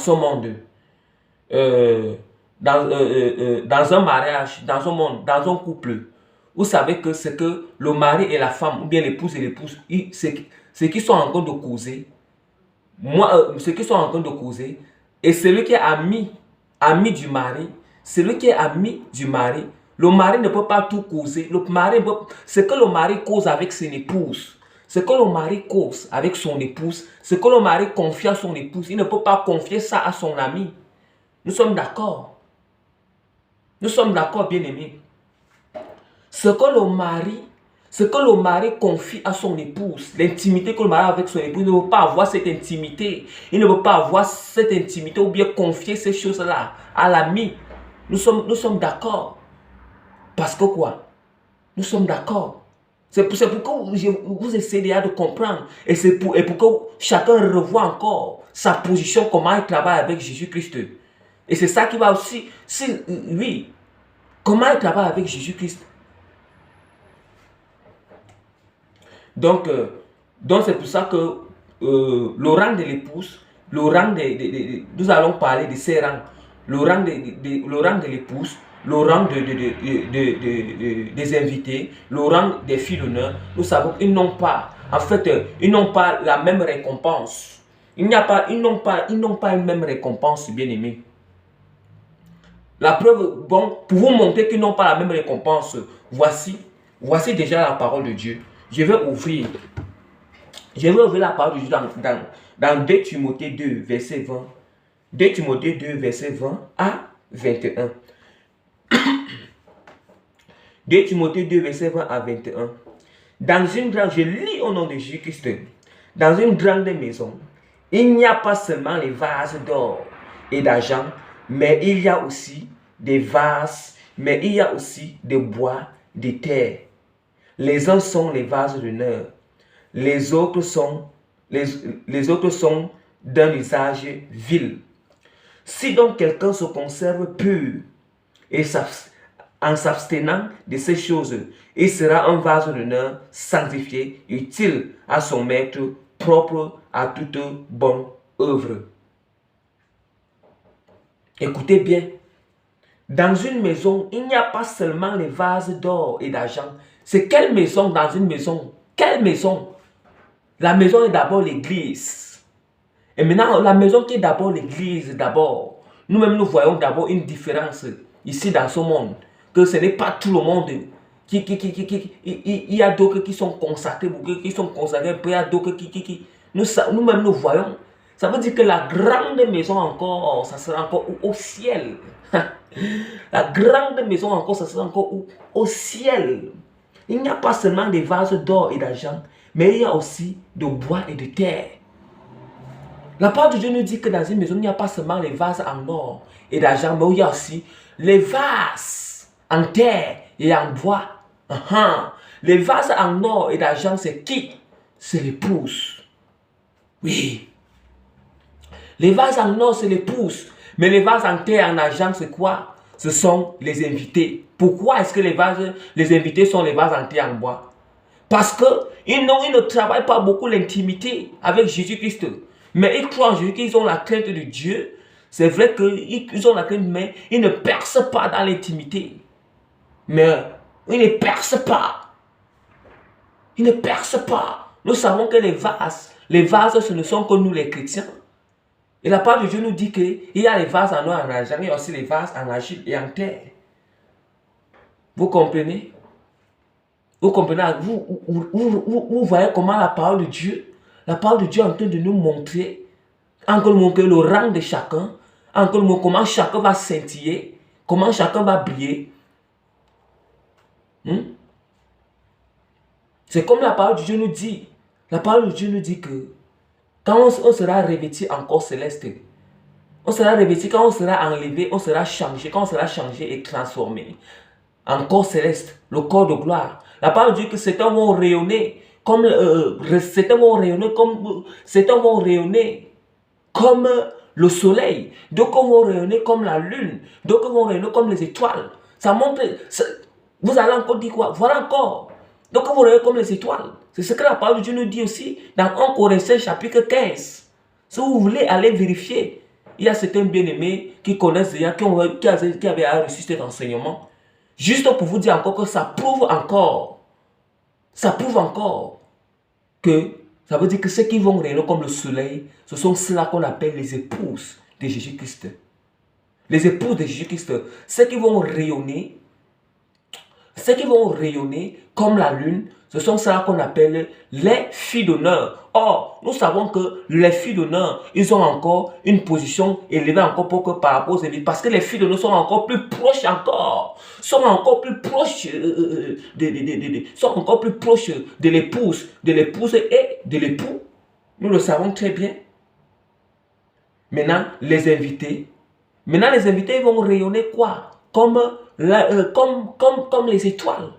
un mariage, dans un monde, dans un couple, vous savez que c'est que le mari et la femme, ou bien l'épouse et l'épouse, ce qui sont en train de causer, ce qui sont en train de causer, et celui qui est ami du mari, celui qui est ami du mari, le mari ne peut pas tout causer. Ce que le mari cause avec son épouse, ce que le mari cause avec son épouse, ce que le mari confie à son épouse, il ne peut pas confier ça à son ami. Nous sommes d'accord. Nous sommes d'accord, bien aimés. Ce que le mari confie à son épouse, l'intimité que le mari a avec son épouse, il ne peut pas avoir cette intimité. Il ne peut pas avoir cette intimité ou bien confier ces choses-là à l'ami. Nous sommes d'accord. Parce que quoi? Nous sommes d'accord. C'est pour que vous essayez déjà de comprendre. Et pour que chacun revoie encore sa position, comment il travaille avec Jésus-Christ. Et c'est ça qui va aussi, oui, comment il travaille avec Jésus-Christ. Donc c'est pour ça que le rang de l'épouse, nous allons parler de ces rangs. Le rang de l'épouse, le rang des invités, le rang des filles d'honneur. Nous savons qu'ils n'ont pas, ils n'ont pas la même récompense. Ils n'ont pas une même récompense, bien aimé. La preuve, bon, pour vous montrer qu'ils n'ont pas la même récompense, voici déjà la parole de Dieu. Je vais Je vais ouvrir la parole de Dieu dans 2 Timothée 2, verset 20. 2 Timothée 2, verset 20 à 21. 2 Timothée 2, verset 20 à 21. Dans une grande, je lis au nom de Jésus-Christ, dans une grande maison, il n'y a pas seulement les vases d'or et d'argent, mais il y a aussi des vases, mais il y a aussi de bois, de terre. Les uns sont les vases d'honneur, les autres sont d'un usage vil. Si donc quelqu'un se conserve pur et en s'abstenant de ces choses, il sera un vase d'honneur sanctifié, utile à son maître, propre à toute bonne œuvre. Écoutez bien, dans une maison, il n'y a pas seulement les vases d'or et d'argent. C'est quelle maison dans une maison? Quelle maison? La maison est d'abord l'église. Et maintenant, la maison qui est d'abord l'église, d'abord, nous-mêmes nous voyons d'abord une différence ici dans ce monde. Que ce n'est pas tout le monde il y a d'autres qui sont consacrés, qui sont consacrés, puis il y a d'autres nous-mêmes nous voyons. Ça veut dire que la grande maison encore, ça sera encore au ciel. La grande maison encore, ça sera encore au ciel. Il n'y a pas seulement des vases d'or et d'argent, mais il y a aussi de bois et de terre. La parole de Dieu nous dit que dans une maison, il n'y a pas seulement les vases en or et d'argent, mais il y a aussi les vases en terre et en bois. Les vases en or et d'argent, c'est qui? C'est l'épouse. Oui. Les vases en or, c'est l'épouse. Mais les vases en terre et en argent, c'est quoi? Ce sont les invités. Pourquoi est-ce que les invités sont les vases en terre et en bois? Parce qu'ils ne travaillent pas beaucoup l'intimité avec Jésus-Christ. Mais ils croient en Jésus, qu'ils ont la crainte de Dieu. C'est vrai qu'ils ont la crainte, mais ils ne percent pas dans l'intimité. Mais ils ne percent pas. Ils ne percent pas. Nous savons que les vases, ce ne sont que nous les chrétiens. Et la parole de Dieu nous dit qu'il y a les vases en or et en argent, il y a aussi les vases en argile et en terre. Vous comprenez? Vous comprenez? Vous voyez comment la parole de Dieu est en train de nous montrer, le rang de chacun, comment chacun va scintiller, comment chacun va briller. C'est comme la parole de Dieu nous dit. La parole de Dieu nous dit que quand on sera revêtu en corps céleste, on sera revêtu, quand on sera enlevé, on sera changé, quand on sera changé et transformé en corps céleste, le corps de gloire. La parole dit que certains vont rayonner comme le soleil, d'autres vont rayonner comme la lune, d'autres vont rayonner comme les étoiles. Ça montre, vous allez encore dire quoi? Voilà encore. Donc vous rayonnez comme les étoiles. C'est ce que la parole de Dieu nous dit aussi dans 1 Corinthiens chapitre 15. Si vous voulez aller vérifier, il y a certains bien-aimés qui connaissent déjà, qui avaient reçu cet enseignement. Juste pour vous dire encore que ça prouve encore que ça veut dire que ceux qui vont rayonner comme le soleil, ce sont ceux-là qu'on appelle les épouses de Jésus-Christ. Les épouses de Jésus-Christ, ceux qui vont rayonner comme la lune, ce sont ceux-là qu'on appelle les filles d'honneur. Or, nous savons que les filles d'honneur, ils ont encore une position élevée encore par rapport aux élites. Parce que les filles d'honneur sont encore plus proches sont encore plus proches de l'épouse et de l'époux. Nous le savons très bien. Maintenant, les invités, ils vont rayonner quoi? Comme les étoiles.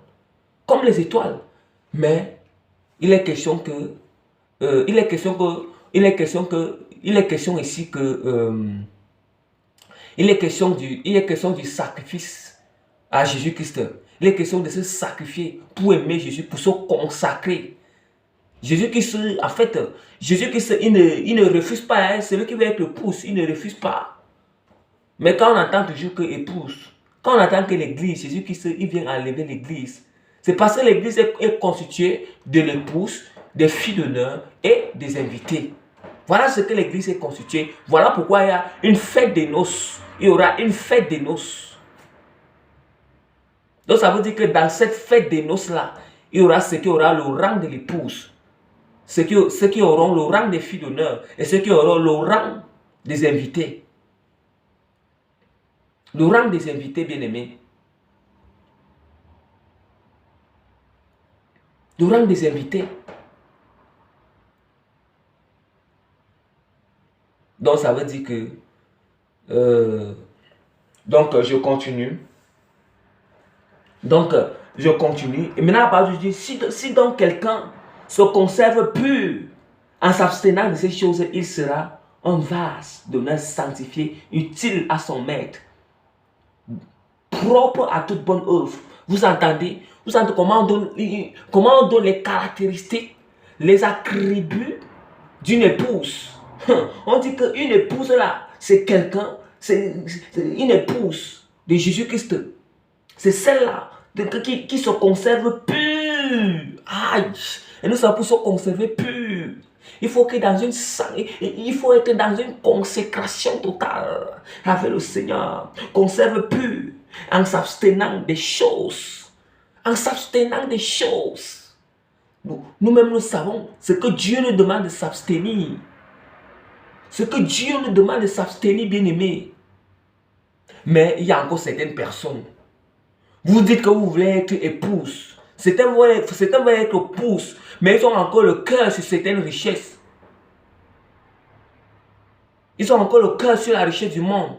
Comme les étoiles. Mais il est question du sacrifice à Jésus-Christ. Il est question de se sacrifier pour aimer Jésus, pour se consacrer. Jésus-Christ, en fait, il ne refuse pas, hein, celui qui veut être épouse, il ne refuse pas. Mais quand on entend toujours que épouse, quand on entend que l'église, Jésus-Christ, il vient enlever l'église, c'est parce que l'église est constituée de l'épouse, des filles d'honneur et des invités. Voilà ce que l'église est constituée. Voilà pourquoi il y a une fête des noces. Il y aura une fête des noces. Donc ça veut dire que dans cette fête des noces-là, il y aura le rang de l'épouse. ceux qui auront le rang des filles d'honneur et ceux qui auront le rang des invités. Le rang des invités, bien-aimés. Le rang des invités. Donc, ça veut dire que... je continue. Je continue. Et maintenant, je dis, si donc quelqu'un se conserve pur en s'abstenant de ces choses, il sera un vase d'honneur sanctifié, utile à son maître, propre à toute bonne œuvre. Vous entendez? Vous entendez comment on donne les caractéristiques, les attributs d'une épouse. On dit qu'une épouse là, c'est quelqu'un, c'est une épouse de Jésus-Christ. C'est celle-là qui se conserve pure. Aïe. Et nous sommes pour se conserver pure. Il faut être dans une consécration totale avec le Seigneur. Conserve pur en s'abstenant des choses. En s'abstenant des choses. Nous-mêmes nous savons ce que Dieu nous demande de s'abstenir. Ce que Dieu nous demande de s'abstenir, bien-aimés. Mais il y a encore certaines personnes. Vous dites que vous voulez être épouse. Certains veulent être épouse, mais ils ont encore le cœur sur certaines richesses. Ils ont encore le cœur sur la richesse du monde.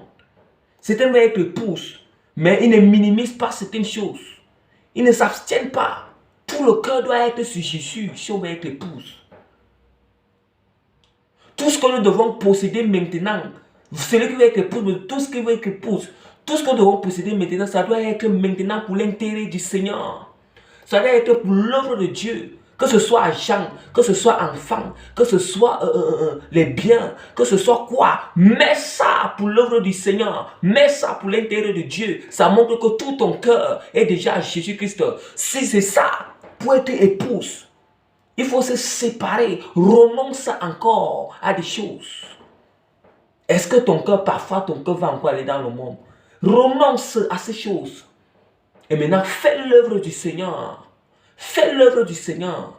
Certains veulent être épouse, mais ils ne minimisent pas certaines choses. Ils ne s'abstiennent pas. Tout le cœur doit être sur Jésus si on veut être épouse. Tout ce que nous devons posséder maintenant, celui qui veut être épouse, tout ce qui veut être épouse, tout ce que nous devons posséder maintenant, ça doit être maintenant pour l'intérêt du Seigneur. Ça doit être pour l'œuvre de Dieu. Que ce soit argent, que ce soit enfant, que ce soit les biens, que ce soit quoi. Mets ça pour l'œuvre du Seigneur. Mets ça pour l'intérêt de Dieu. Ça montre que tout ton cœur est déjà à Jésus-Christ. Si c'est ça, pour être épouse, il faut se séparer. Renonce encore à des choses. Est-ce que parfois ton cœur va encore aller dans le monde? Renonce à ces choses. Et maintenant, fais l'œuvre du Seigneur. Fais l'œuvre du Seigneur.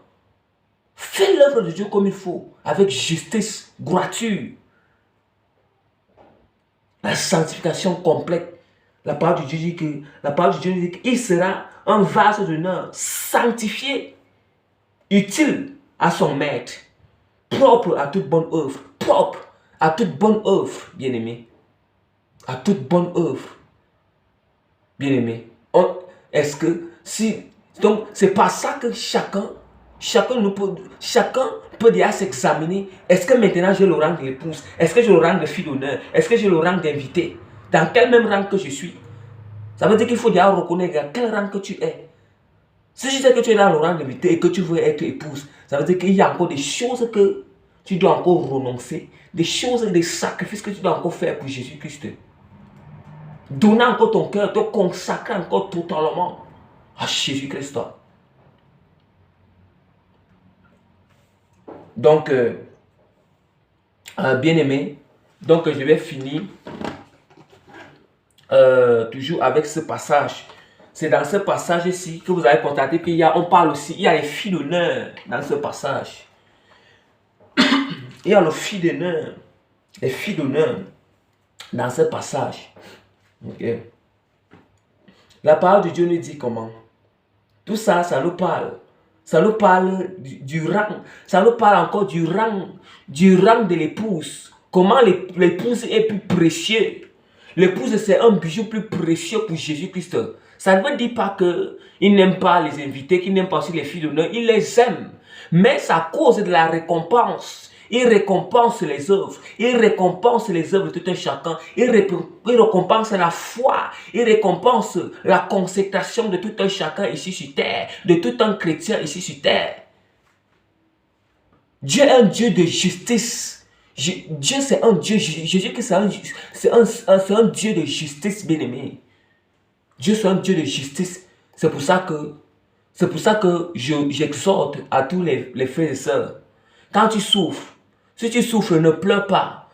Fais l'œuvre de Dieu comme il faut. Avec justice, droiture. La sanctification complète. La parole de Dieu dit qu'il sera un vase d'honneur sanctifié, utile à son maître, propre à toute bonne œuvre. Propre à toute bonne œuvre, bien-aimé. À toute bonne œuvre. Bien-aimé. Est-ce que si... Donc, c'est pas ça que chacun peut déjà s'examiner. Est-ce que maintenant j'ai le rang de l'épouse? Est-ce que j'ai le rang de fille d'honneur? Est-ce que j'ai le rang d'invité? Dans quel même rang que je suis? Ça veut dire qu'il faut déjà reconnaître à quel rang que tu es. Si je sais que tu es dans le rang d'invité et que tu veux être épouse, ça veut dire qu'il y a encore des choses que tu dois encore renoncer, des choses, des sacrifices que tu dois encore faire pour Jésus-Christ. Donner encore ton cœur, te consacrer encore totalement à Jésus-Christ. Donc, bien-aimé, donc je vais finir toujours avec ce passage. C'est dans ce passage-ci que vous avez constaté qu'on parle aussi, il y a les filles d'honneur dans ce passage. Il y a les filles d'honneur dans ce passage. Okay. La parole de Dieu nous dit comment? Tout ça, ça nous parle. Ça nous parle du rang. Ça nous parle encore du rang de l'épouse. Comment l'épouse est plus précieux. L'épouse, c'est un bijou plus précieux pour Jésus-Christ. Ça ne veut dire pas qu'il n'aime pas les invités, qu'il n'aime pas aussi les filles d'honneur. Il les aime. Mais c'est à cause de la récompense. Il récompense les œuvres. Il récompense les œuvres de tout un chacun. Il récompense la foi. Il récompense la consécration de tout un chacun ici sur terre. De tout un chrétien ici sur terre. Dieu est un Dieu de justice. Dieu c'est un Dieu. Jésus-Christ c'est un Dieu de justice, bien-aimé. Dieu c'est un Dieu de justice. C'est pour ça que j'exhorte à tous les frères et sœurs. Quand tu souffres, si tu souffres, ne pleure pas.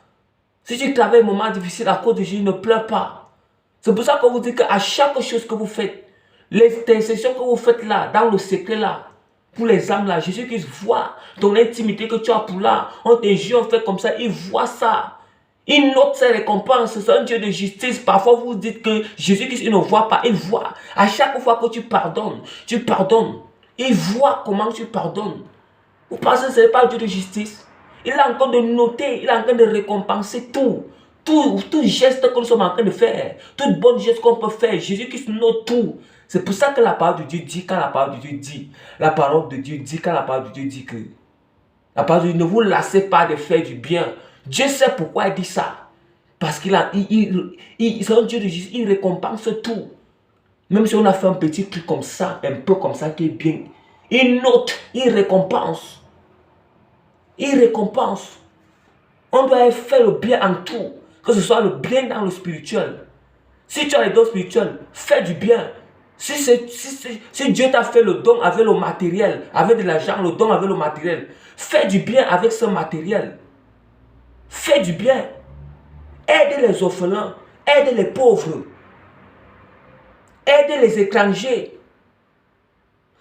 Si tu traverses un moment difficile à cause de Jésus, ne pleure pas. C'est pour ça que vous dites qu'à chaque chose que vous faites, les intercessions que vous faites là, dans le secret là, pour les âmes là. Jésus-Christ voit ton intimité que tu as pour là. On t'injure, on fait comme ça. Il voit ça. Il note ses récompenses. C'est un Dieu de justice. Parfois, vous dites que Jésus-Christ il ne voit pas. Il voit. À chaque fois que tu pardonnes. Il voit comment tu pardonnes. Vous pensez que ce n'est pas un Dieu de justice? Il est en train de noter. Il est en train de récompenser tout. Tout geste que nous sommes en train de faire. Toute bonne geste qu'on peut faire. Jésus-Christ note tout. C'est pour ça que la parole de Dieu dit, quand la parole de Dieu dit, la parole de Dieu dit, quand la parole de Dieu dit que, la parole de Dieu, ne vous lassez pas de faire du bien. Dieu sait pourquoi il dit ça. Parce qu'il a, c'est un Dieu de justice, il récompense tout. Même si on a fait un petit truc comme ça, un peu comme ça qui est bien, il note, il récompense. Il récompense. On doit faire le bien en tout, que ce soit le bien dans le spirituel. Si tu as les dons spirituels, fais du bien. Si Dieu t'a fait le don avec le matériel, avec de l'argent, le don avec le matériel, fais du bien avec ce matériel. Fais du bien. Aide les orphelins, aide les pauvres, aide les étrangers.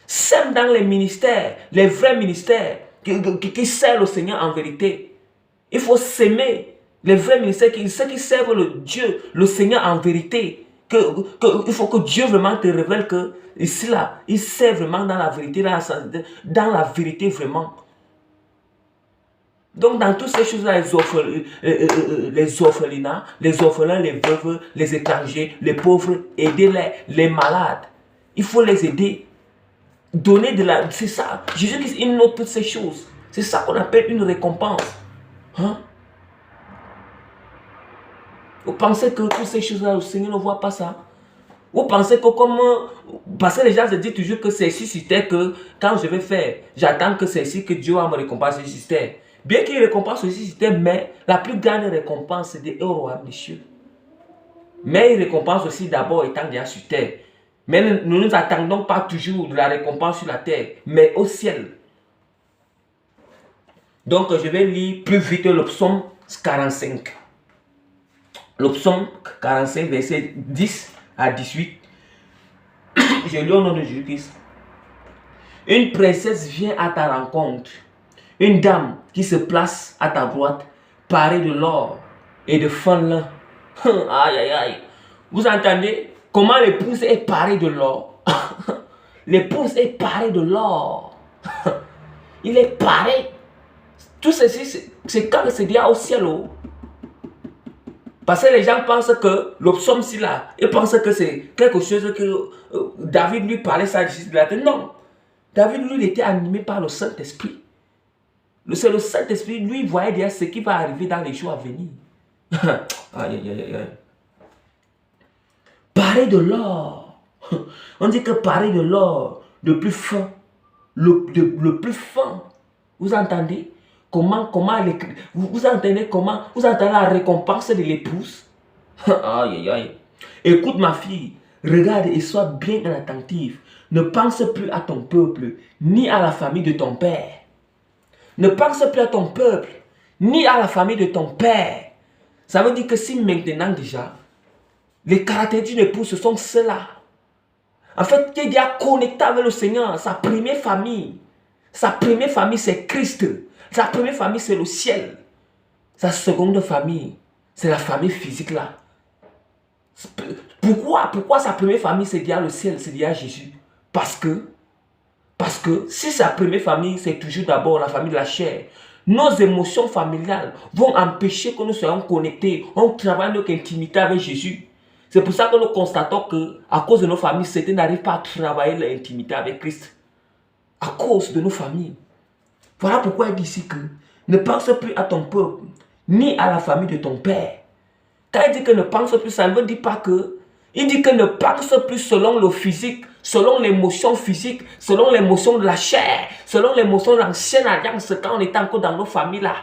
Sème dans les ministères, les vrais ministères qui servent le Seigneur en vérité. Il faut s'aimer les vrais ministères, ceux qui servent le Dieu, le Seigneur en vérité. Il faut que Dieu vraiment te révèle que ici là, il sert vraiment dans la vérité, dans la vérité vraiment. Donc dans toutes ces choses-là, les orphelinats, les orphelins, les veuves, les étrangers, les pauvres, aidez-les, les malades. Il faut les aider. Donner de la... C'est ça. Jésus-Christ, il note toutes ces choses. C'est ça qu'on appelle une récompense. Hein? Vous pensez que toutes ces choses-là, le Seigneur ne voit pas ça? Vous pensez que comme... Parce que les gens se disent toujours que c'est suscité que quand je vais faire, j'attends que c'est ici que Dieu va me récompenser sur terre. Bien qu'il récompense aussi sur terre, mais la plus grande récompense, c'est au royaume des cieux. Mais il récompense aussi d'abord étant déjà sur terre. Mais nous ne nous attendons pas toujours de la récompense sur la terre, mais au ciel. Donc je vais lire plus vite le psaume 45. Le psaume 45, verset 10 à 18. Je lis au nom de Jésus-Christ. Une princesse vient à ta rencontre. Une dame qui se place à ta droite, parée de l'or et de fin lin. Aïe, aïe, aïe. Vous entendez comment l'épouse est parée de l'or? L'épouse est parée de l'or. Il est paré. Tout ceci, c'est quand c'est déjà au ciel. Parce que les gens pensent que le psaume-ci là, ils pensent que c'est quelque chose que David lui parlait ça de la terre. Non. David lui il était animé par le Saint-Esprit. C'est le Saint-Esprit, lui, il voyait déjà ce qui va arriver dans les jours à venir. Aïe, aïe, aïe, aïe. Paré de l'or. On dit que paré de l'or, le plus fin. Le plus fin. Vous entendez? Vous entendez comment? Vous entendez la récompense de l'épouse? Aïe, aïe, aïe. Écoute ma fille, regarde et sois bien attentive. Ne pense plus à ton peuple, ni à la famille de ton père. Ne pense plus à ton peuple, ni à la famille de ton père. Ça veut dire que si maintenant déjà, les caractéristiques d'une épouse, ce sont ceux-là. En fait, tu es déjà connecté avec le Seigneur. Sa première famille, c'est Christ. Sa première famille, c'est le ciel. Sa seconde famille, c'est la famille physique là. Pourquoi sa première famille, c'est déjà le ciel, c'est déjà Jésus? Parce que si sa première famille, c'est toujours d'abord la famille de la chair, nos émotions familiales vont empêcher que nous soyons connectés. On travaille notre intimité avec Jésus. C'est pour ça que nous constatons qu'à cause de nos familles, certains n'arrivent pas à travailler l'intimité avec Christ. À cause de nos familles. Voilà pourquoi il dit ici que ne pense plus à ton peuple, ni à la famille de ton père. Quand il dit que ne pense plus, ça ne veut dire pas que... Il dit que ne pense plus selon le physique, selon l'émotion physique, selon l'émotion de la chair, selon l'émotion de l'ancienne alliance quand on est encore dans nos familles là.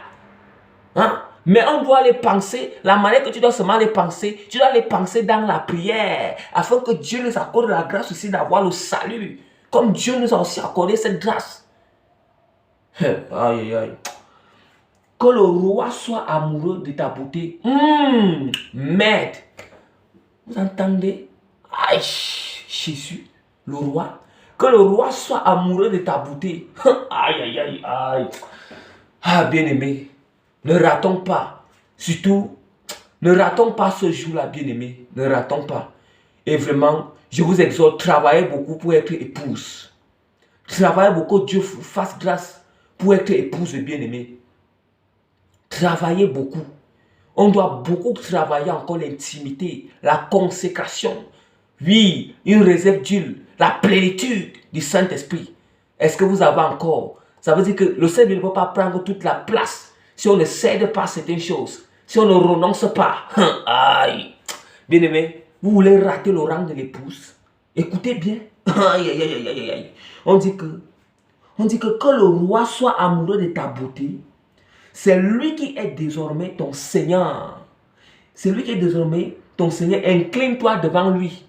Hein? Mais on doit les penser, la manière que tu dois seulement les penser, tu dois les penser dans la prière, afin que Dieu nous accorde la grâce aussi d'avoir le salut, comme Dieu nous a aussi accordé cette grâce. Aïe, aïe, aïe. Que le roi soit amoureux de ta beauté. Maître. Vous entendez? Aïe, Jésus, le roi. Que le roi soit amoureux de ta beauté. Aïe, aïe, aïe, aïe. Ah, bien-aimé, ne ratons pas. Surtout, ne ratons pas ce jour-là, bien-aimé. Ne ratons pas. Et vraiment, je vous exhorte, travaillez beaucoup pour être épouse. Travaillez beaucoup, Dieu fasse grâce pour être épouse bien-aimée. Travaillez beaucoup. On doit beaucoup travailler encore l'intimité, la consécration. Oui, une réserve d'huile, la plénitude du Saint-Esprit. Est-ce que vous avez encore? Ça veut dire que le Seigneur ne peut pas prendre toute la place si on ne cède pas certaines choses, si on ne renonce pas. Aïe. Bien-aimé, vous voulez rater le rang de l'épouse? Écoutez bien. Aïe, aïe, aïe, aïe, aïe. On dit que le roi soit amoureux de ta beauté, c'est lui qui est désormais ton Seigneur. C'est lui qui est désormais ton Seigneur. Incline-toi devant lui.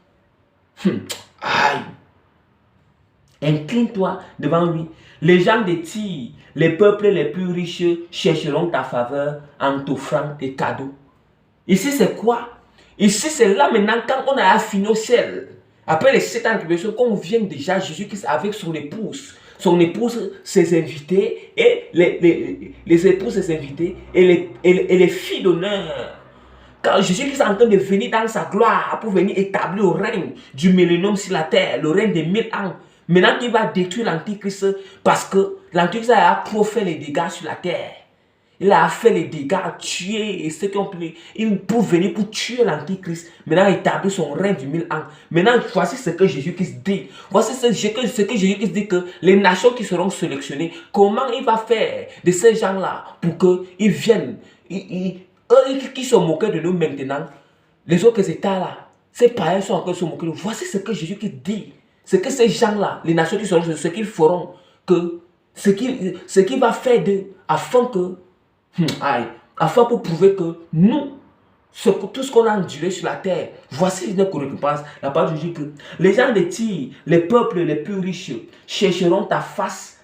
Aïe. Incline-toi devant lui. Les gens de Tyr, les peuples les plus riches chercheront ta faveur en t'offrant des cadeaux. Ici, c'est quoi? Ici, c'est là maintenant quand on a affiné au ciel. Après les 7 ans de tribulation, qu'on vient déjà Jésus-Christ avec son épouse. Son épouse, ses invités, et les épouses, ses invités, et les filles d'honneur. Quand Jésus-Christ est en train de venir dans sa gloire pour venir établir le règne du millénium sur la terre, le règne des 1000 ans. Maintenant, il va détruire l'Antichrist parce que l'Antichrist a trop fait les dégâts sur la terre. Il a fait les dégâts, tué ceux qui ont pu. Pour venir pour tuer l'Antichrist. Maintenant, établir son règne du 1000 ans. Maintenant, voici ce que Jésus-Christ dit. Voici ce que Jésus-Christ dit que les nations qui seront sélectionnées, comment il va faire de ces gens-là pour qu'ils viennent. Eux qui se moquaient de nous maintenant, les autres États-là, ces païens sont encore se moquer de nous. Voici ce que Jésus-Christ dit. C'est que ces gens-là, les nations qui seront sélectionnées, ce qu'ils feront, que ce qu'il va faire d'eux, afin que afin pour prouver que nous, tout ce qu'on a enduré sur la terre, voici une récompense. La parole de Dieu que les gens de Tyr, les peuples les plus riches, chercheront ta face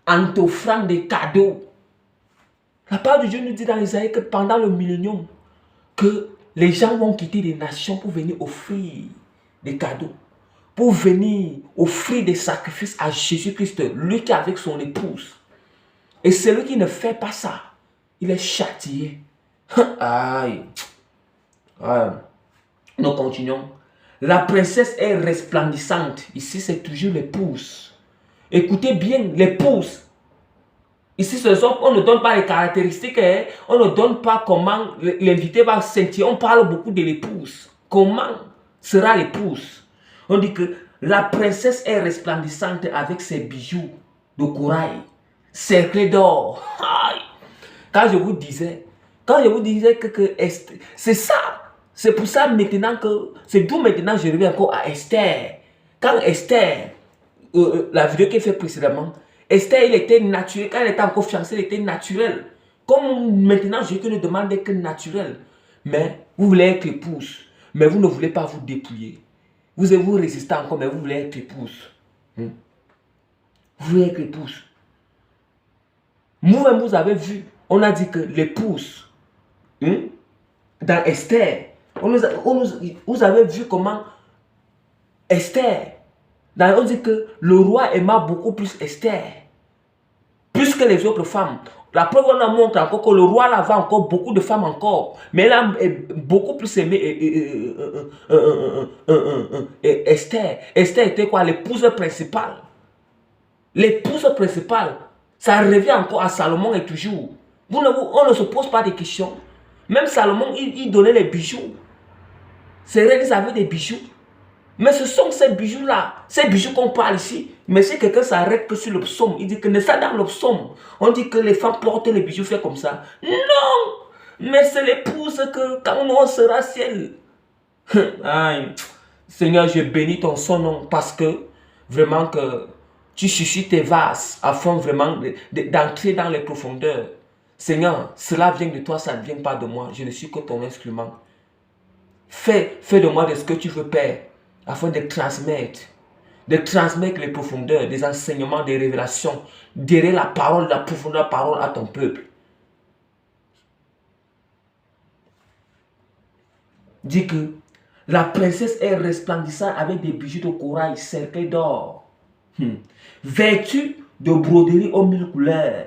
en t'offrant des cadeaux. La parole de Dieu nous dit dans Isaïe que pendant le millénium, que les gens vont quitter les nations pour venir offrir des cadeaux, pour venir offrir des sacrifices à Jésus-Christ, lui qui est avec son épouse. Et celui qui ne fait pas ça, il est châtié. Aïe. Aïe. Nous continuons. La princesse est resplendissante. Ici, c'est toujours l'épouse. Écoutez bien, l'épouse. Ici, on ne donne pas les caractéristiques. Hein? On ne donne pas comment l'invité va sentir. On parle beaucoup de l'épouse. Comment sera l'épouse? On dit que la princesse est resplendissante avec ses bijoux de corail, cerclés d'or. Aïe. Quand je vous disais que c'est ça, c'est pour ça maintenant que, c'est d'où maintenant je reviens encore à Esther. Quand Esther, la vidéo qu'elle fait précédemment, Esther, il était naturel, quand elle était encore fiancée, il était naturel. Comme maintenant, je ne demande que naturel. Mais vous voulez être épouse, mais vous ne voulez pas vous dépouiller. Vous résistez encore, mais vous voulez être épouse. Vous voulez être épouse. Vous-même, vous avez vu. On a dit que l'épouse, dans Esther, vous avez vu comment Esther, on dit que le roi aima beaucoup plus Esther, plus que les autres femmes. La preuve, on a montré encore que le roi avait encore beaucoup de femmes encore, mais elle a beaucoup plus aimé Esther. Esther était quoi? L'épouse principale. L'épouse principale. Ça revient encore à Salomon et toujours. On ne se pose pas de questions. Même Salomon, il donnait les bijoux. Ses reines avaient des bijoux. Mais ce sont ces bijoux-là, ces bijoux qu'on parle ici. Mais si quelqu'un s'arrête que sur le psaume, il dit que n'est ça dans le psaume. On dit que les femmes portent les bijoux fait comme ça. Non! Mais c'est l'épouse que quand on sera ciel. Aïe. Seigneur, je bénis ton son nom parce que vraiment que tu suscites tes vases afin vraiment d'entrer dans les profondeurs. Seigneur, cela vient de toi, ça ne vient pas de moi. Je ne suis que ton instrument. Fais de moi de ce que tu veux, Père, afin de transmettre les profondeurs, des enseignements, des révélations, derrière la parole, la profondeur parole à ton peuple. Dis que la princesse est resplendissante avec des bijoux de corail cerclés d'or. Vêtue de broderie aux 1000 couleurs.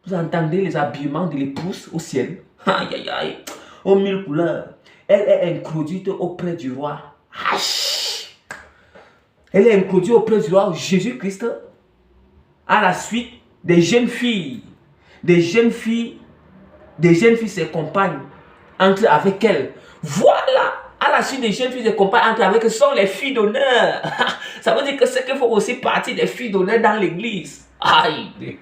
Vous entendez les habillements de l'épouse au ciel? Aïe, aïe, aïe. Aux 1000 couleurs. Elle est introduite auprès du roi. Aïe. Elle est introduite auprès du roi Jésus-Christ. À la suite des jeunes filles. Des jeunes filles, ses compagnes, entrent avec elle. Voilà. À la suite des jeunes filles, ses compagnes entrent avec elles sont les filles d'honneur. Ça veut dire que c'est qu'il faut aussi partir des filles d'honneur dans l'église. Aïe.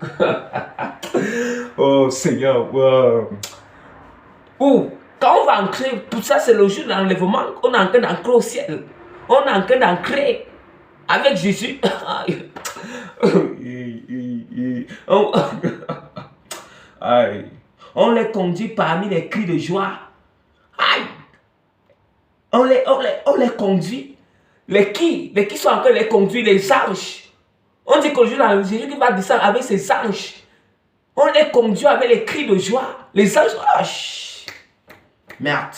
Oh Seigneur. Wow. Oh, quand on va entrer, tout ça c'est le jour de l'enlèvement, on est en train d'entrer au ciel. On est en train d'entrer avec Jésus. Aïe. On les conduit parmi les cris de joie. Aïe. On les conduit. Les qui sont en train de les conduire? Les anges. On dit qu'aujourd'hui, Jésus qui va descendre avec ses anges. On les conduit avec les cris de joie. Les anges. Oh, merde.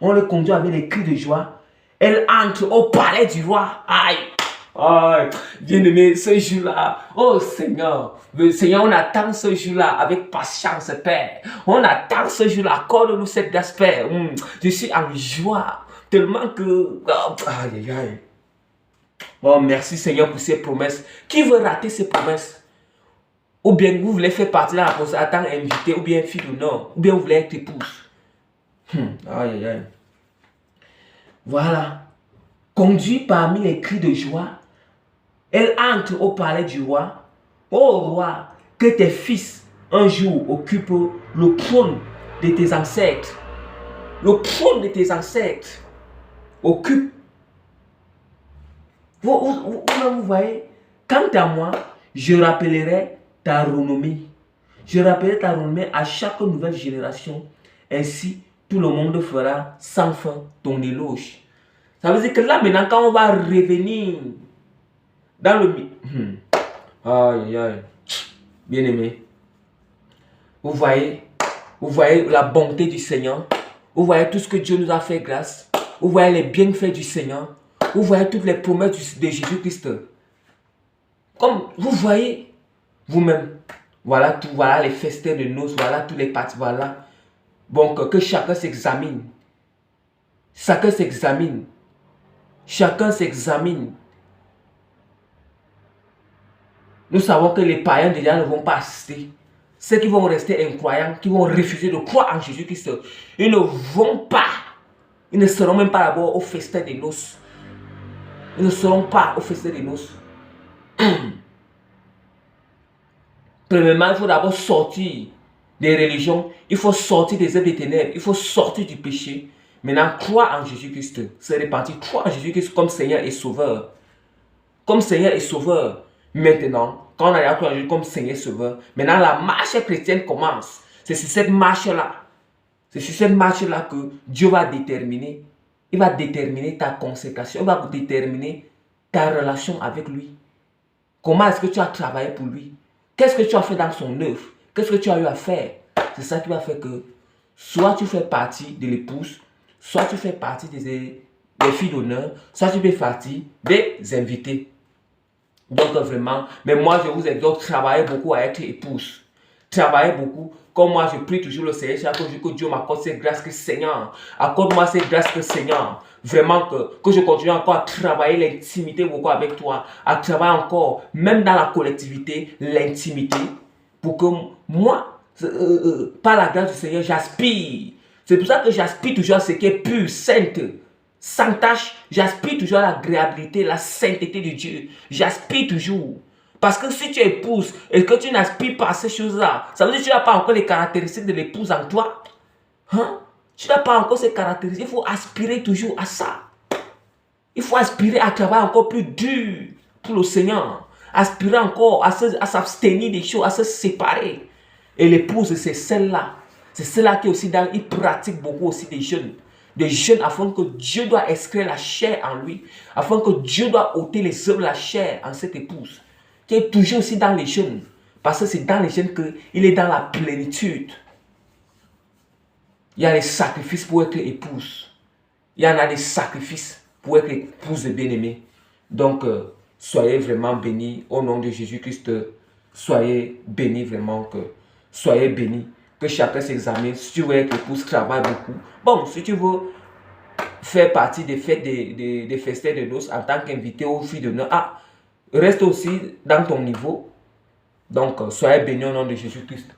On les conduit avec les cris de joie. Elle entre au palais du roi. Aïe. Aïe. Bien-aimé, ce jour-là. Oh Seigneur. Seigneur, on attend ce jour-là avec patience, Père. On attend ce jour-là. Accorde-nous cet aspect. Je suis en joie. Tellement que... Aïe, aïe, aïe. Oh, merci Seigneur pour ces promesses. Qui veut rater ces promesses? Ou bien vous voulez faire partie de la procédure, attendre invité, ou bien fille d'honneur, ou bien vous voulez être épouse. Aïe, aïe, aïe. Voilà. Conduit parmi les cris de joie, elle entre au palais du roi. Ô roi, que tes fils un jour occupent le trône de tes ancêtres. Le trône de tes ancêtres occupe. Vous voyez, quant à moi, je rappellerai ta renommée. Je rappellerai ta renommée à chaque nouvelle génération. Ainsi, tout le monde fera sans fin ton éloge. Ça veut dire que là, maintenant, quand on va revenir dans le... Aïe, aïe. Bien aimé. Vous voyez la bonté du Seigneur. Vous voyez tout ce que Dieu nous a fait grâce. Vous voyez les bienfaits du Seigneur. Vous voyez toutes les promesses de Jésus-Christ. Comme vous voyez vous-même. Voilà tout, voilà les festins de noces, voilà tous les parties, voilà. Bon, que chacun s'examine. Chacun s'examine. Chacun s'examine. Nous savons que les païens déjà ne vont pas assister. Ceux qui vont rester incroyants, qui vont refuser de croire en Jésus-Christ, ils ne vont pas. Ils ne seront même pas d'abord au festin des noces. Ils ne seront pas au festin des noces. Premièrement, il faut d'abord sortir des religions. Il faut sortir des œuvres des ténèbres. Il faut sortir du péché. Maintenant, croire en Jésus-Christ. Se repentir. Croire en Jésus-Christ comme Seigneur et Sauveur. Comme Seigneur et Sauveur. Maintenant, quand on a cru en Jésus comme Seigneur et Sauveur, maintenant la marche chrétienne commence. C'est sur cette marche-là. C'est sur cette marche-là que Dieu va déterminer. Il va déterminer ta consécration. Il va déterminer ta relation avec lui. Comment est-ce que tu as travaillé pour lui? Qu'est-ce que tu as fait dans son œuvre? Qu'est-ce que tu as eu à faire? C'est ça qui va faire que soit tu fais partie de l'épouse, soit tu fais partie des filles d'honneur, soit tu fais partie des invités. Donc vraiment, mais moi je vous exhorte, travaillez beaucoup à être épouse. Travaillez beaucoup. Comme moi je prie toujours le Seigneur chaque jour que Dieu m'accorde cette grâce que Seigneur. Accorde-moi cette grâce que Seigneur. Vraiment que je continue encore à travailler l'intimité beaucoup avec toi. À travailler encore, même dans la collectivité, l'intimité. Pour que moi, par la grâce du Seigneur, j'aspire. C'est pour ça que j'aspire toujours à ce qui est pur, sainte, sans tâche. J'aspire toujours à l'agréabilité, la sainteté de Dieu. J'aspire toujours. Parce que si tu épouses et que tu n'aspires pas à ces choses-là, ça veut dire que tu n'as pas encore les caractéristiques de l'épouse en toi. Hein? Tu n'as pas encore ces caractéristiques. Il faut aspirer toujours à ça. Il faut aspirer à travailler encore plus dur pour le Seigneur. Aspirer encore à s'abstenir des choses, à se séparer. Et l'épouse, c'est celle-là. C'est celle-là qui aussi il pratique beaucoup aussi des jeunes. Des jeunes afin que Dieu doit inscrire la chair en lui. Afin que Dieu doit ôter les œuvres de la chair en cette épouse. Qui est toujours aussi dans les jeunes. Parce que c'est dans les jeunes qu'il est dans la plénitude. Il y a des sacrifices pour être épouse. Il y en a des sacrifices pour être épouse de bien-aimé. Donc, Soyez vraiment bénis au nom de Jésus-Christ. Soyez bénis vraiment. Soyez bénis. Que chacun s'examine. Si tu veux être épouse, travaille beaucoup. Bon, si tu veux faire partie des fêtes, des festins de noces en tant qu'invité aux filles de noces, reste aussi dans ton niveau. Donc, soyez bénis au nom de Jésus-Christ.